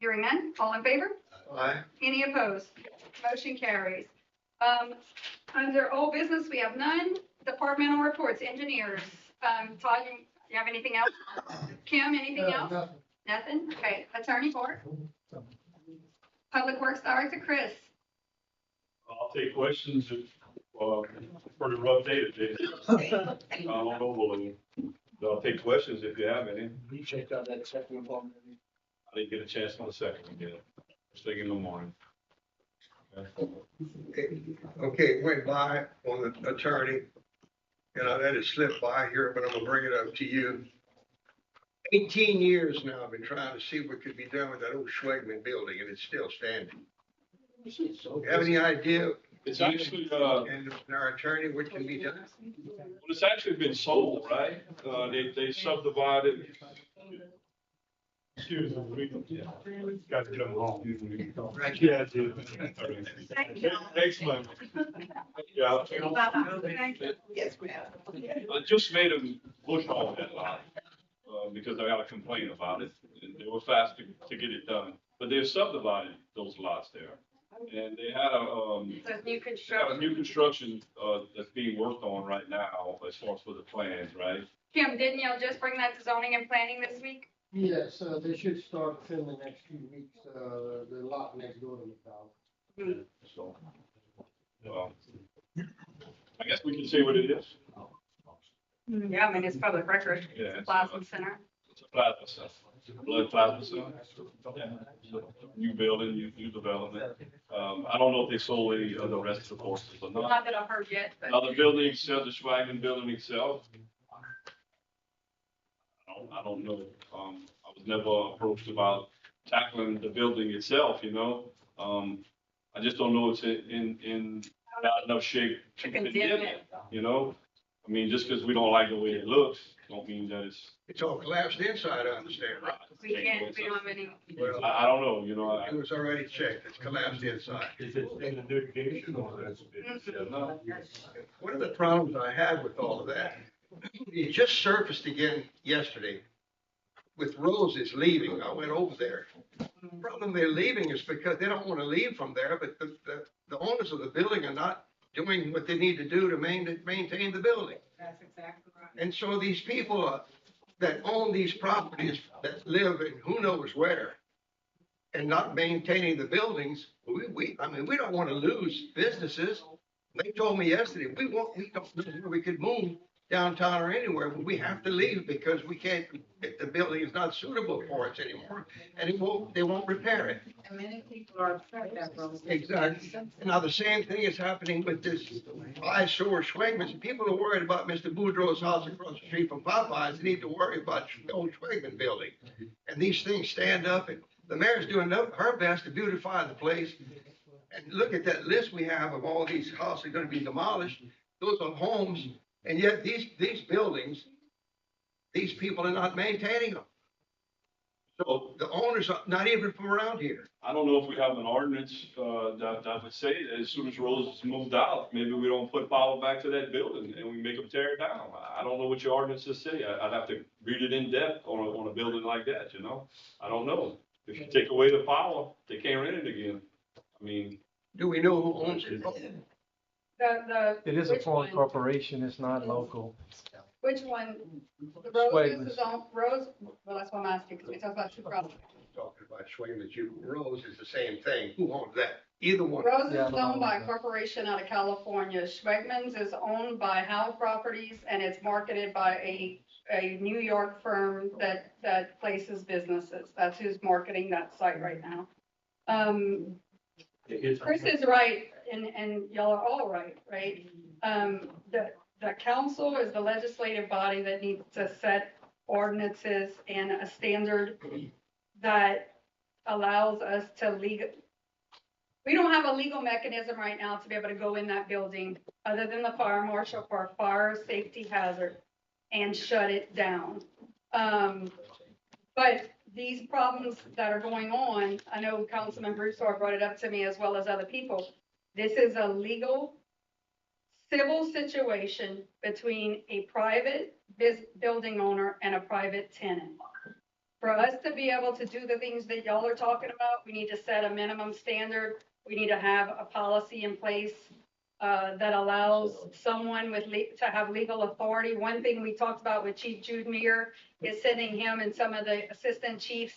Hearing none. All in favor? Aye. Any opposed? Motion carries. Under old business, we have none. Departmental reports, engineers. Todd, you have anything else? Kim, anything else? Nothing? Okay. Attorney Ford? Public Works Director Chris? I'll take questions if, pretty rough day today. I don't know, well, I'll take questions if you have any. You checked out that second appointment? I didn't get a chance on the second one yet. First thing in the morning. Okay, it went by on the attorney, and I let it slip by here, but I'm gonna bring it up to you. 18 years now, I've been trying to see what could be done with that old Schwegman building, and it's still standing. You have any idea? It's actually, And our attorney, what can be done? well, it's actually been sold, right? They subdivided. Excuse me, we got to jump off. Right. Yeah, dude. Thanks, man. Yeah. Thank you. Yes, ma'am. I just made them bush hog that lot, because I got a complaint about it. And they were fast to get it done, but they've subdivided those lots there. And they had So new construction. construction, that's being worked on right now as far as for the plans, right? Kim, didn't you just bring that to zoning and planning this week? Yes, they should start within the next few weeks, the lot next door to McDowell. So, I guess we can say what it is. Yeah, I mean, it's public record. Yeah, It's a plasma center. It's a plasma center, blood plasma center. Yeah. New building, new development. I don't know if they sold any of the rest of the horses or not. Not that I've heard yet, but. Now, the building itself, the Schweigen building itself, I don't know. I was never approached about tackling the building itself, you know? I just don't know it's in not enough shape to condemn it, you know? I mean, just because we don't like the way it looks, don't mean that It's all collapsed inside, I understand, right? We don't have any. Well, I don't know, you know? it was already checked, it's collapsed inside. Is it in litigation or that's been? No. One of the problems I had with all of that, it just surfaced again yesterday with Roses leaving. I went over there. The problem they're leaving is because they don't want to leave from there, but the owners of the building are not doing what they need to do to maintain the building. That's exactly right. And so these people that own these properties that live in who knows where and not maintaining the buildings, I mean, we don't want to lose businesses. They told me yesterday, we don't know where we could move downtown or anywhere, but we have to leave because we can't, the building is not suitable for us anymore, and they won't repair it. And many people are upset that road. Exactly. Now, the same thing is happening with this eyesore Schwegman's. People are worried about Mr. Boudreaux's house across the street from Popeyes. They need to worry about the old Schwegman building. And these things stand up, and the mayor's doing her best to beautify the place. And look at that list we have of all these houses that are going to be demolished. Those are homes. And yet these buildings, these people are not maintaining them. So the owner's not even from around here. I don't know if we have an ordinance, that would say that as soon as Rose is moved out, maybe we don't put power back to that building and we make them tear it down. I don't know what your ordinances say. I'd have to read it in depth on a building like that, you know? I don't know. If you take away the power, they can't rent it again. I mean. Do we know who owns it? It is a which foreign one? corporation, it's not local. Which one? The Rose Swagman's. is on, Rose, well, that's what I'm asking, because we talked about two properties. Talking about Swayman's, Rose is the same thing. Who owns that? Either one. Rose Yeah, is I owned by a know. corporation out of California. Schwegmans is owned by Howe Properties, and it's marketed by a New York firm that places businesses. That's who's marketing that site right now. Chris is right, and y'all are all right, right? The council is the legislative body that needs to set ordinances and a standard that allows us to we don't have a legal mechanism right now to be able to go in that building other than the fire marshal for a fire safety hazard and shut it down. But these problems that are going on, I know Councilman Broussard brought it up to me as well as other people. This is a legal civil situation between a private building owner and a private tenant. For us to be able to do the things that y'all are talking about, we need to set a minimum standard. We need to have a policy in place that allows someone to have legal authority. One thing we talked about with Chief Jude Meir is sending him and some of the assistant chiefs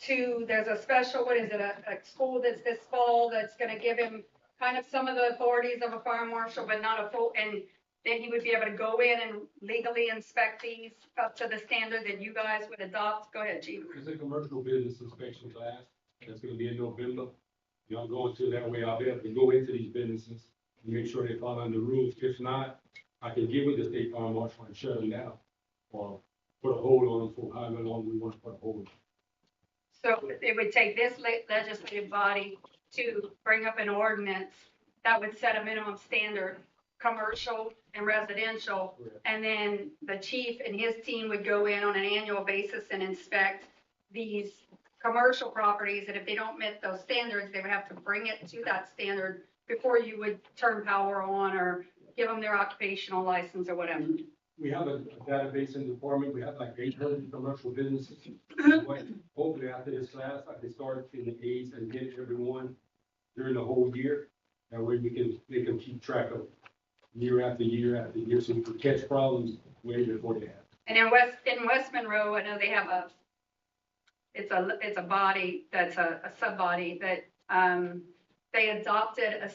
there's a special, a school that's this fall that's going to give him kind of some of the authorities of a fire marshal, but not a full, and then he would be able to go in and legally inspect these up to the standard that you guys would adopt. Go ahead, Chief. It's a commercial business inspection class that's gonna be in November. Y'all go into that way, I'll be able to go into these businesses and make sure they follow the rules. If not, I can get with the state fire marshal and shut them down or put a hold on them for however long we want to put a hold on. So it would take this legislative body to bring up an ordinance that would set a minimum standard, commercial and residential. And then the chief and his team would go in on an annual basis and inspect these commercial properties. And if they don't meet those standards, they would have to bring it to that standard before you would turn power on or give them their occupational license or whatever. We have a database in the department. We have like 800 commercial businesses. Hopefully after this class, I can start in the A's and get everyone during the whole year. That way they can keep track of year after year after year, so we can catch problems way before they happen. And in West Monroe, I know they have it's a body that's a sub body that they adopted a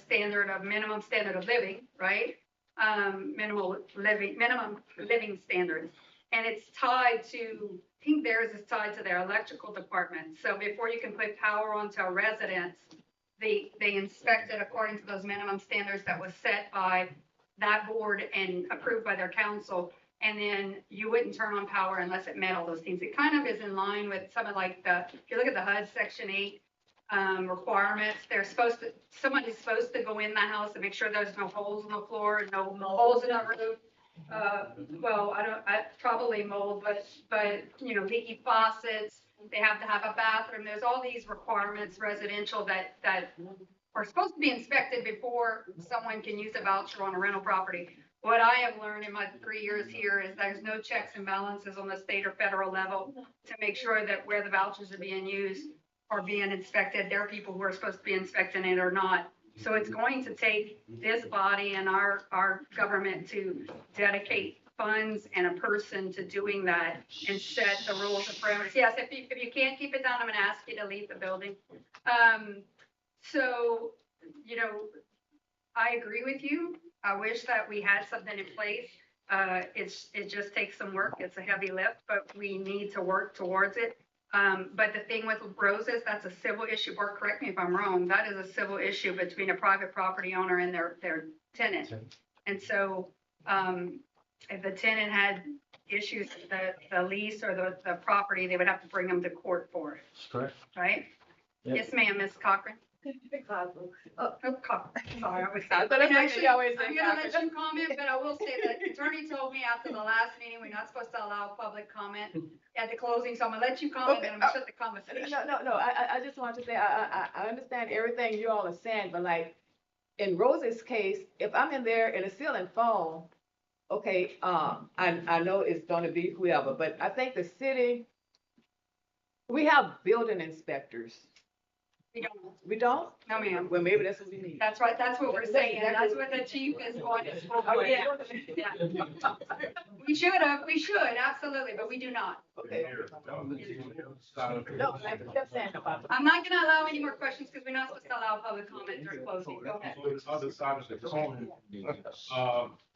minimum standard of living, right? Minimum living standards. And it's tied to, I think theirs is tied to their electrical department. So before you can put power onto a residence, they inspect it according to those minimum standards that was set by that board and approved by their council. And then you wouldn't turn on power unless it met all those things. It kind of is in line with some of like if you look at the HUD Section 8 requirements, somebody's supposed to go in the house and make sure there's no holes in the floor and no holes in the roof. Well, probably mold, but leaky faucets. They have to have a bathroom. There's all these requirements, residential, that are supposed to be inspected before someone can use a voucher on a rental property. What I have learned in my 3 years here is there's no checks and balances on the state or federal level to make sure that where the vouchers are being used or being inspected, there are people who are supposed to be inspecting it or not. So it's going to take this body and our government to dedicate funds and a person to doing that and set the rules and parameters. Yes, if you can't keep it down, I'm going to ask you to leave the building. So, I agree with you. I wish that we had something in place. It just takes some work. It's a heavy lift, but we need to work towards it. But the thing with roses, that's a civil issue, or correct me if I'm wrong, that is a civil issue between a private property owner and their tenant. And so, if the tenant had issues with the lease or the property, they would have to bring them to court for it. Correct. Right? Yep. Yes, ma'am, Ms. Cochran. Cosmo. Sorry, I was. But that's what she always I'm says. gonna let you comment, but I will say that the attorney told me after the last meeting, we're not supposed to allow public comment at the closing, so I'm gonna let you comment, Okay, and I'm gonna shut the conversation. No, I just want to say, I understand everything you all are saying, but like, in Rose's case, if I'm in there and the ceiling fall, okay, I know it's gonna be whoever, but I think the city, we have building inspectors. We don't. We don't? No, ma'am. Well, maybe that's what we need. That's right, that's what we're saying, that's what the chief is going to. Oh, yeah. We should, absolutely, but we do not. Okay. No, I kept saying about. I'm not gonna allow any more questions, because we're not supposed to allow public comment during closing, go ahead. On the other side of the coin,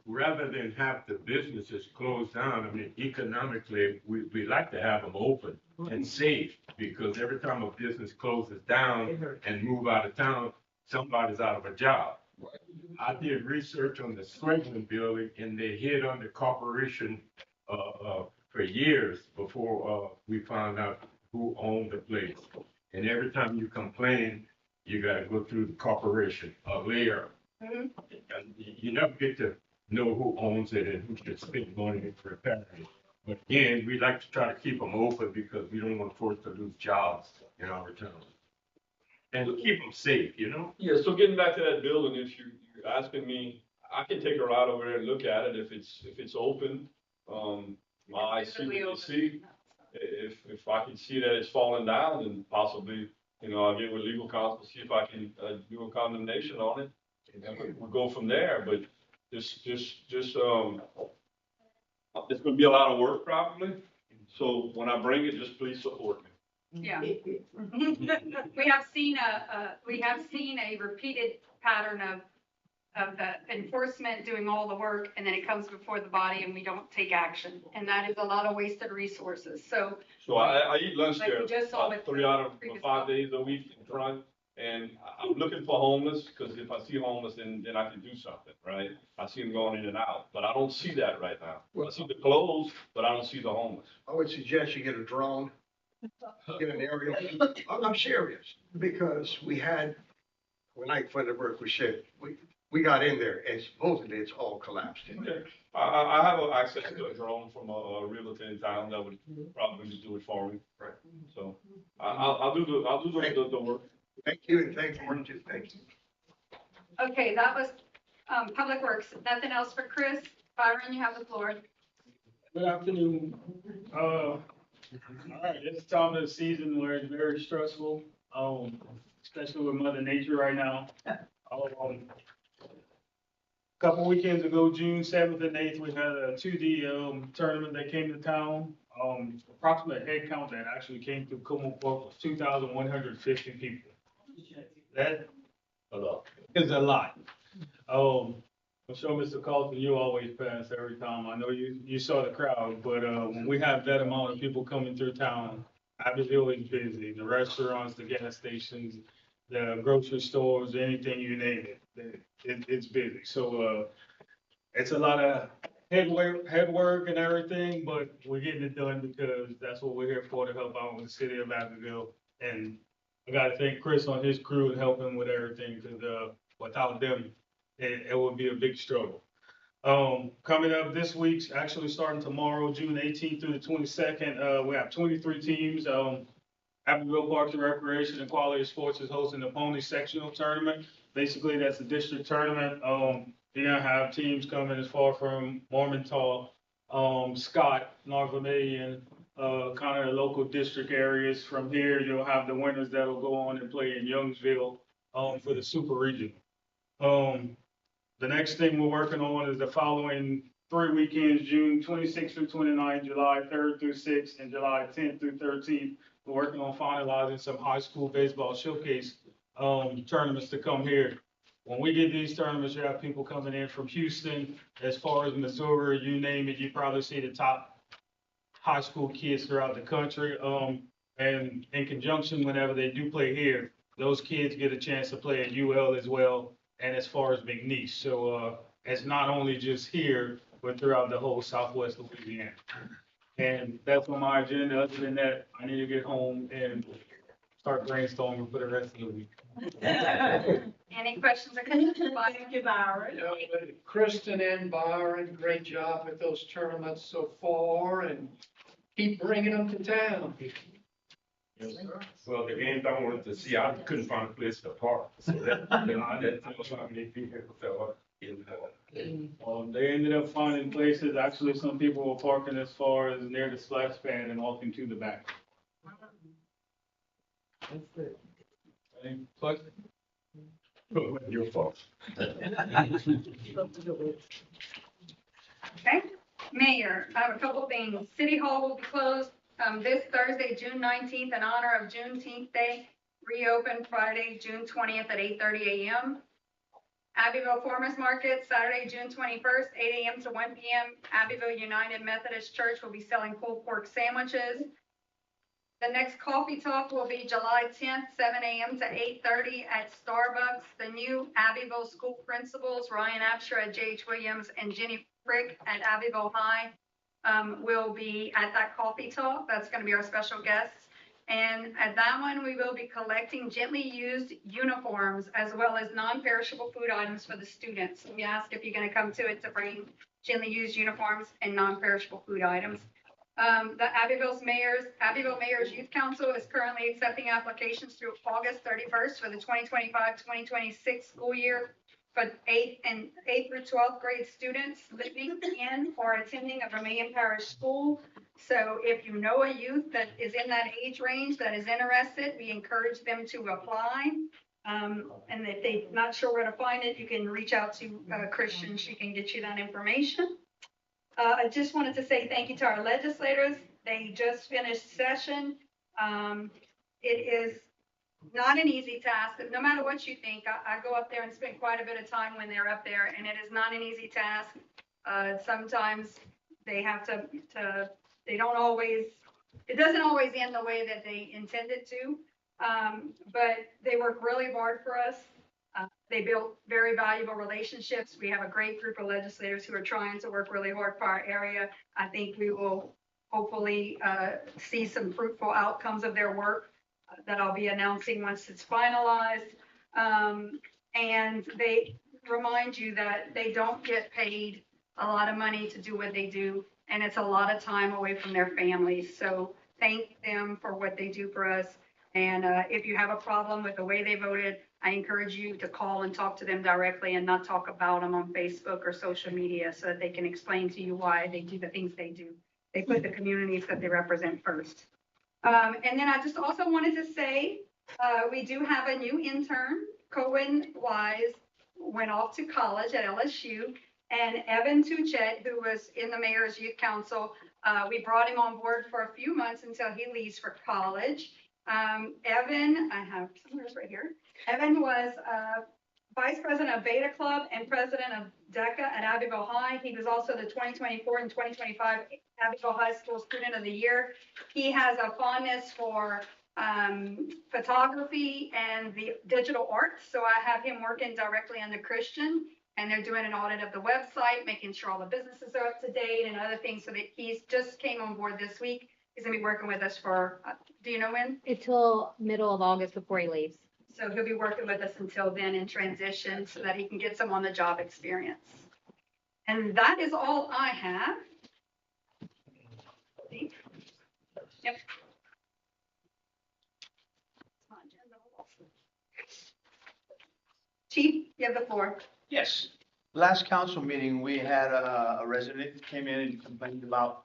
rather than have the businesses closed down, I mean, economically, we like to have them open and safe, because every time a business closes down and move out of town, somebody's out of a job. I did research on the Swedland building, and they hid under corporation for years before we found out who owned the place. And every time you complain, you gotta go through the corporation, a layer. And you never get to know who owns it and who should spend money for repairing it. But again, we like to try to keep them open because we don't want folks to lose jobs in our town. And keep them safe, you know? Yeah, so getting back to that building, if you're asking me, I can take a ride over there and look at it if it's open. My eyes see what they see. If I can see that it's falling down, then possibly, I'll get with legal counsel, see if I can do a condemnation on it. And we'll go from there, but it's gonna be a lot of work probably. So when I bring it, just please support me. Yeah. We have seen a repeated pattern of the enforcement doing all the work, and then it comes before the body and we don't take action. And that is a lot of wasted resources, so. So I eat lunch Like there we just saw with 3 out of previous 5 days a week in front. And I'm looking for homeless, because if I see homeless, then I can do something, right? I see them going in and out, but I don't see that right now. I see the clothes, but I don't see the homeless. I would suggest you get a drone, get an aerial. I'm serious, because we had, when the work was said, we got in there and supposedly it's all collapsed. Okay. I have access to a drone from a realtor in town that would probably do it for me. Right. So I'll do the work. Thank you, and thank you. Thank you. Okay, that was, Public Works. Nothing else for Chris? Byron, you have the floor. Good afternoon. All right, it's time of the season where it's very stressful, especially with Mother Nature right now. A couple weekends ago, June 7th and 8th, we had a 2D tournament that came to town. Approximate head count that actually came through Como Park was 2,150 people. That is a lot. I'm sure Mr. Carlton, you always pass every time. I know you saw the crowd, but when we have that amount of people coming through town, Abbeville is busy. The restaurants, the gas stations, the grocery stores, anything you name it, it's busy. So it's a lot of head work and everything, but we're getting it done because that's what we're here for, to help out with the city of Abbeville. And I gotta thank Chris on his crew and helping with everything, because without them, it would be a big struggle. Coming up this week's actually starting tomorrow, June 18th through the 22nd, we have 23 teams. Abbeville Parks and Recreation and Quality of Sports is hosting the pony sectional tournament. Basically, that's a district tournament. You're gonna have teams coming as far from Mormontal, Scott, North Vermilion, kind of the local district areas. From here, you'll have the winners that'll go on and play in Youngsville for the super region. The next thing we're working on is the following 3 weekends, June 26th through 29th, July 3rd through 6th, and July 10th through 13th. We're working on finalizing some high school baseball showcase tournaments to come here. When we get these tournaments, you have people coming in from Houston, as far as Missouri, you name it. You probably see the top high school kids throughout the country. And in conjunction, whenever they do play here, those kids get a chance to play at UL as well, and as far as McNeese. So it's not only just here, but throughout the whole Southwest Louisiana. And that's on my agenda. Other than that, I need to get home and start brainstorming for the rest of the week. questions or comments? Thank you, Byron. Kristen and Byron, great job with those tournaments so far and keep bringing them to town. Well, the games I wanted to see, I couldn't find a place to park, so that tells how many people fell in. They ended up finding places, actually, some people were parking as far as near the splash pad and walking to the back. That's it. Any questions? Your fault. Okay, Mayor, I have a couple things. City Hall will be closed, this Thursday, June 19th, in honor of Juneteenth Day. Reopen Friday, June 20th at 8:30 a.m. Abbeville Farmers Market, Saturday, June 21st, 8 a.m. to 1 p.m. Abbeville United Methodist Church will be selling pulled pork sandwiches. The next coffee talk will be July 10th, 7 a.m. to 8:30 at Starbucks. The new Abbeville school principals, Ryan Absher at J.H. Williams and Jenny Frick at Abbeville High, will be at that coffee talk. That's going to be our special guests. And at that one, we will be collecting gently used uniforms as well as non-perishable food items for the students. We ask if you're going to come to it to bring gently used uniforms and non-perishable food items. The Abbeville Mayor's Youth Council is currently accepting applications through August 31st for the 2025-2026 school year for 8th through 12th grade students living in or attending a Vermilion Parish school. So if you know a youth that is in that age range that is interested, we encourage them to apply. And if they're not sure where to find it, you can reach out to Christian. She can get you that information. I just wanted to say thank you to our legislators. They just finished session. It is not an easy task. No matter what you think, I go up there and spend quite a bit of time when they're up there, and it is not an easy task. Sometimes they have to they don't always, it doesn't always end the way that they intended to. But they work really hard for us. They built very valuable relationships. We have a great group of legislators who are trying to work really hard for our area. I think we will hopefully see some fruitful outcomes of their work that I'll be announcing once it's finalized. And they remind you that they don't get paid a lot of money to do what they do, and it's a lot of time away from their families. So thank them for what they do for us. And if you have a problem with the way they voted, I encourage you to call and talk to them directly and not talk about them on Facebook or social media so that they can explain to you why they do the things they do. They put the communities that they represent first. And then I just also wanted to say, we do have a new intern. Cohen Wise went off to college at LSU, and Evan Tuchet, who was in the Mayor's Youth Council, we brought him on board for a few months until he leaves for college. Evan, I have somewhere right here. Evan was Vice President of Beta Club and President of DECA at Abbeville High. He was also the 2024 and 2025 Abbeville High School Student of the Year. He has a fondness for photography and the digital arts. So I have him working directly under Christian, and they're doing an audit of the website, making sure all the businesses are up to date and other things. So that he's just came on board this week. He's gonna be working with us for, do you know when? Until middle of August before he leaves. So he'll be working with us until then in transition so that he can get some on the job experience. And that is all I have. Yep. Chief, you have the floor. Yes. Last council meeting, we had a resident that came in and complained about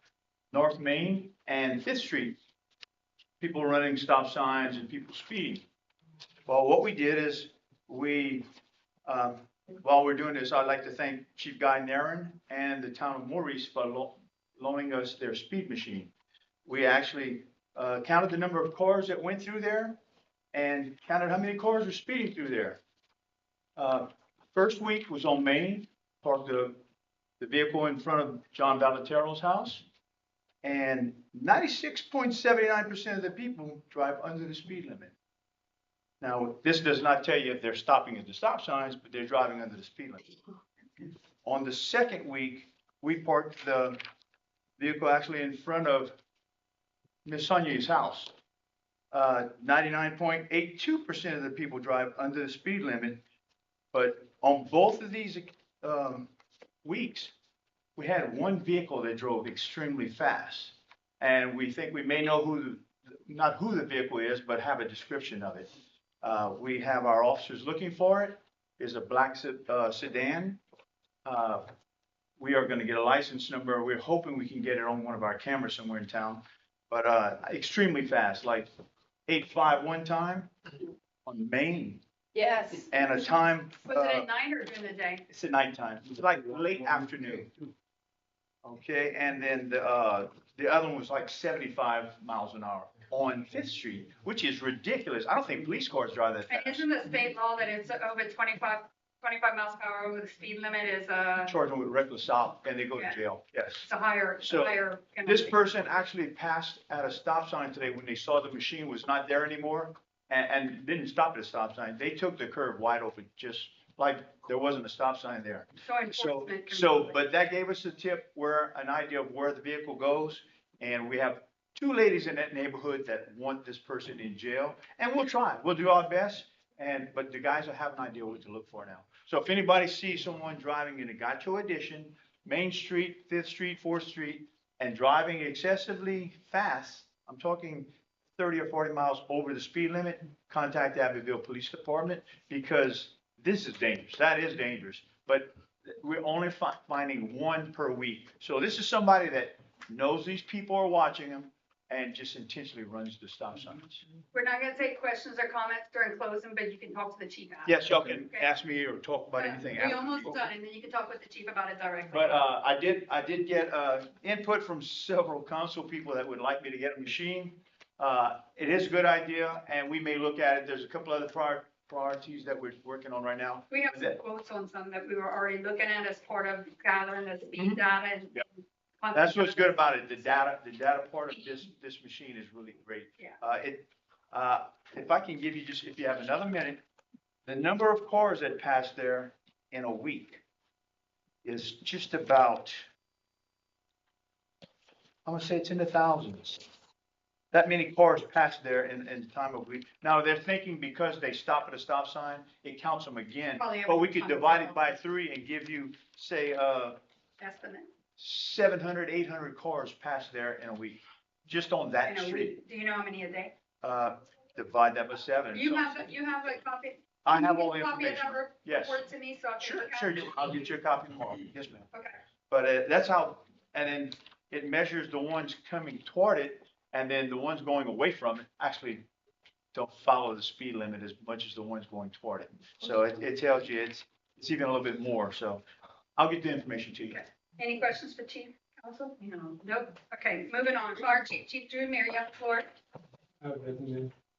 North Main and Fifth Street. People running stop signs and people speeding. Well, what we did is while we're doing this, I'd like to thank Chief Guy Naren and the town of Maurice for loaning us their speed machine. We actually counted the number of cars that went through there and counted how many cars were speeding through there. First week was on Main, parked the vehicle in front of John Valatero's house, and 96.79% of the people drive under the speed limit. Now, this does not tell you if they're stopping at the stop signs, but they're driving under the speed limit. On the second week, we parked the vehicle actually in front of Miss Sonia's house. 99.82% of the people drive under the speed limit. But on both of these, weeks, we had one vehicle that drove extremely fast. And we think we may know not who the vehicle is, but have a description of it. We have our officers looking for it. It's a black sedan. We are gonna get a license number. We're hoping we can get it on one of our cameras somewhere in town. But, extremely fast, like 8.5 one time on Main. Yes. And a time. Was it at night or during the day? It's at nighttime. It's like late afternoon. Okay, and then the other one was like 75 miles an hour on Fifth Street, which is ridiculous. I don't think police cars drive that And fast. isn't the state law that it's over 25 miles per hour over the speed limit is Charge them with reckless stop and they go Yeah. to jail, yes. it's a higher, So, higher. This penalty. person actually passed at a stop sign today when they saw the machine was not there anymore and didn't stop at a stop sign. They took the curb wide open, just like there wasn't a stop sign there. So enforcement. can So, be- but that gave us a tip an idea of where the vehicle goes. And we have 2 ladies in that neighborhood that want this person in jail. And we'll try, we'll do our best. But the guys will have an idea what to look for now. So if anybody sees someone driving in a Gato Edition, Main Street, 5th Street, 4th Street, and driving excessively fast, I'm talking 30 or 40 miles over the speed limit, contact Abbeville Police Department because this is dangerous. That is dangerous. But we're only finding 1 per week. So this is somebody that knows these people are watching them and just intentionally runs the stop signs. We're not gonna take questions or comments during closing, but you can talk to the chief after. Yes, y'all can Okay. ask me or talk about anything We after. almost done, and then you can talk with the chief about it directly. But I did get input from several council people that would like me to get a machine. It is a good idea, and we may look at it. There's a couple other priorities that we're working on right now. We have some quotes on some that we were already looking at as part of gathering the speed data and. Yep. That's what's good about it. The data part of this machine is really great. Yeah. If I can give you if you have another minute, the number of cars that pass there in a week is just about, I'm gonna say it's in the thousands. That many cars pass there in the time of week. Now, they're thinking because they stop at a stop sign, it counts them again. Probably But we every could time divide as it well. by 3 and give you, say, Estimate. 700, 800 cars pass there in a week, just on that In a street. week. Do you know how many a day? Divide that by 7. You have a copy? I Can you have get all a the copy of information. that Yes. report to me so I can Sure, look at sure, it? I'll get you a copy tomorrow. Yes, ma'am. Okay. But that's how, and then it measures the ones coming toward it, and then the ones going away from it actually don't follow the speed limit as much as the ones going toward it. So it tells you it's even a little bit more. So I'll get the information to you. Any questions for Chief Council? No. Nope. Okay, moving on. Fire Chief, Chief Drew Mayor, you have the floor.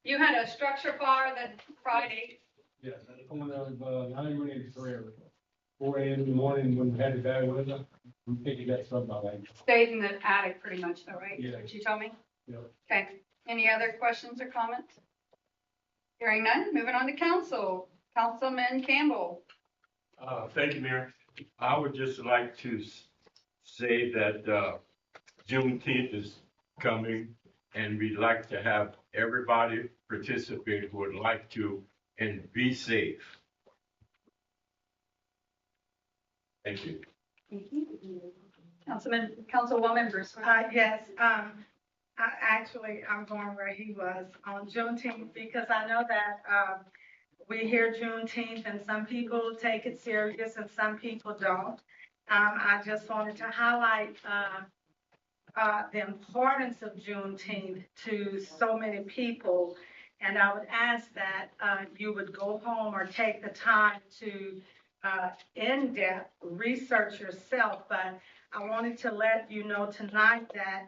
You had a structure fire that Friday. Yes, at the corner of 983, 4 a.m. in the morning when we had the bad weather, we picked that stuff by like. Stayed in the attic pretty much though, right? Yeah. What you told me? Yeah. Okay. Any other questions or comments? Hearing none, moving on to council. Councilman Campbell. Thank you, Mayor. I would just like to say that Juneteenth is coming, and we'd like to have everybody participate who would like to, and be safe. Thank you. Councilwoman Bruce. Yes, I'm going where he was on Juneteenth because I know that, we hear Juneteenth and some people take it serious and some people don't. I just wanted to highlight, the importance of Juneteenth to so many people. And I would ask that, you would go home or take the time to, in-depth research yourself. But I wanted to let you know tonight that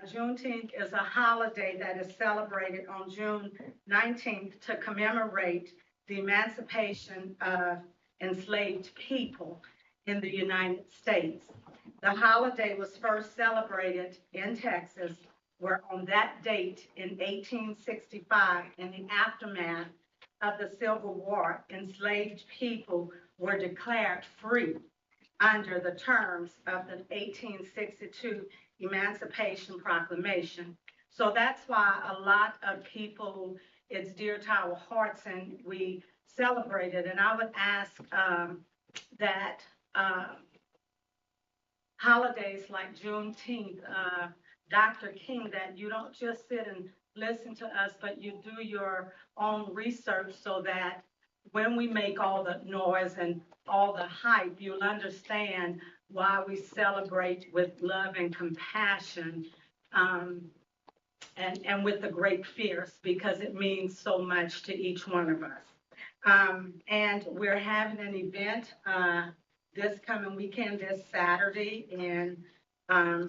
Juneteenth is a holiday that is celebrated on June 19th to commemorate the emancipation of enslaved people in the United States. The holiday was first celebrated in Texas, where on that date in 1865, in the aftermath of the Civil War, enslaved people were declared free under the terms of the 1862 Emancipation Proclamation. So that's why a lot of people, it's dear to our hearts, and we celebrated. And I would ask that holidays like Juneteenth, Dr. King, that you don't just sit and listen to us, but you do your own research so that when we make all the noise and all the hype, you'll understand why we celebrate with love and compassion, and with the great fears, because it means so much to each one of us. And we're having an event this coming weekend, this Saturday, in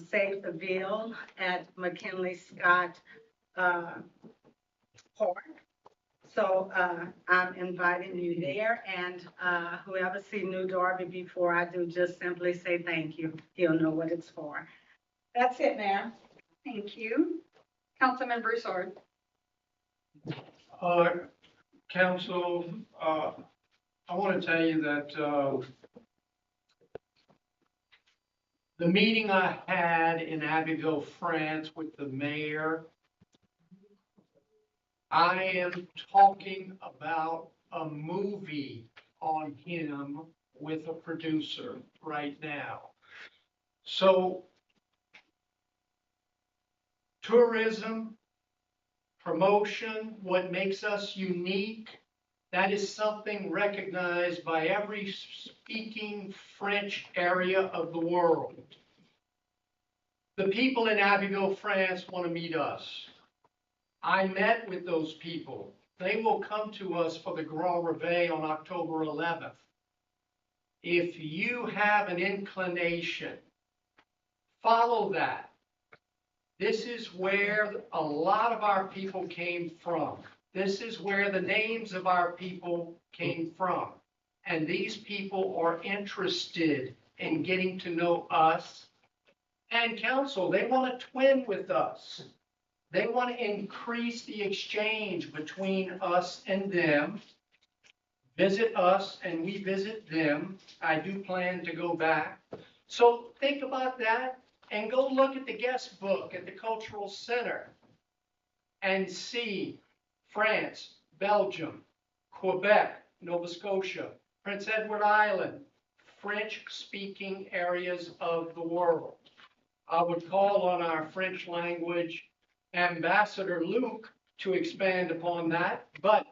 Save the Ville at McKinley Scott Park. So I'm inviting you there, and whoever see New Darby before I do, just simply say thank you. He'll know what it's for. That's it, Mayor. Thank you. Councilman Broussard. Council, I want to tell you that the meeting I had in Abbeville, France with the mayor, I am talking about a movie on him with a producer right now. So tourism, promotion, what makes us unique, that is something recognized by every speaking French area of the world. The people in Abbeville, France want to meet us. I met with those people. They will come to us for the Grand Reveille on October 11th. If you have an inclination, follow that. This is where a lot of our people came from. This is where the names of our people came from. And these people are interested in getting to know us and council. They want to twin with us. They want to increase the exchange between us and them, visit us and we visit them. I do plan to go back. So think about that and go look at the guest book at the Cultural Center and see France, Belgium, Quebec, Nova Scotia, Prince Edward Island, French-speaking areas of the world. I would call on our French language Ambassador Luke to expand upon that, but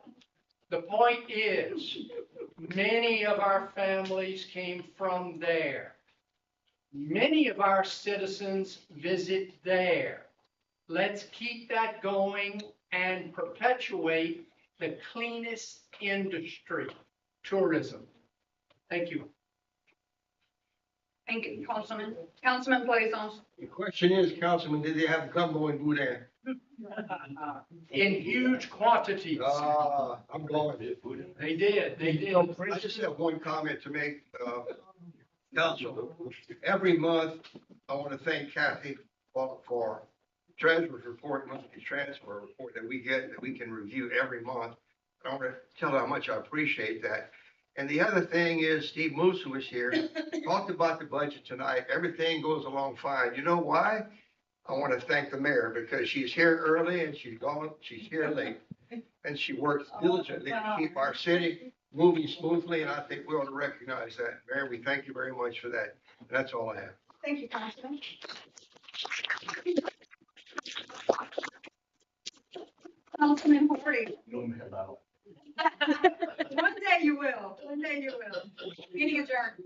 the point is, many of our families came from there. Many of our citizens visit there. Let's keep that going and perpetuate the cleanest industry, tourism. Thank you. Thank you, Councilman. Councilman Plaisance. The question is, Councilman, did they have gumbo and boudin? In huge quantities. I'm going. They did. I just have one comment to make, Council. Every month, I want to thank Kathy for treasurer's report, monthly transfer report that we get, that we can review every month. I want to tell her how much I appreciate that. And the other thing is, Steve Moose, who was here, talked about the budget tonight. Everything goes along fine. You know why? I want to thank the mayor, because she's here early and she's gone, she's here late. And she works diligently to keep our city moving smoothly, and I think we ought to recognize that. Mayor, we thank you very much for that. And that's all I have. Thank you, Councilman. Councilman Hardy. One day you will. One day you will. Meeting adjourned.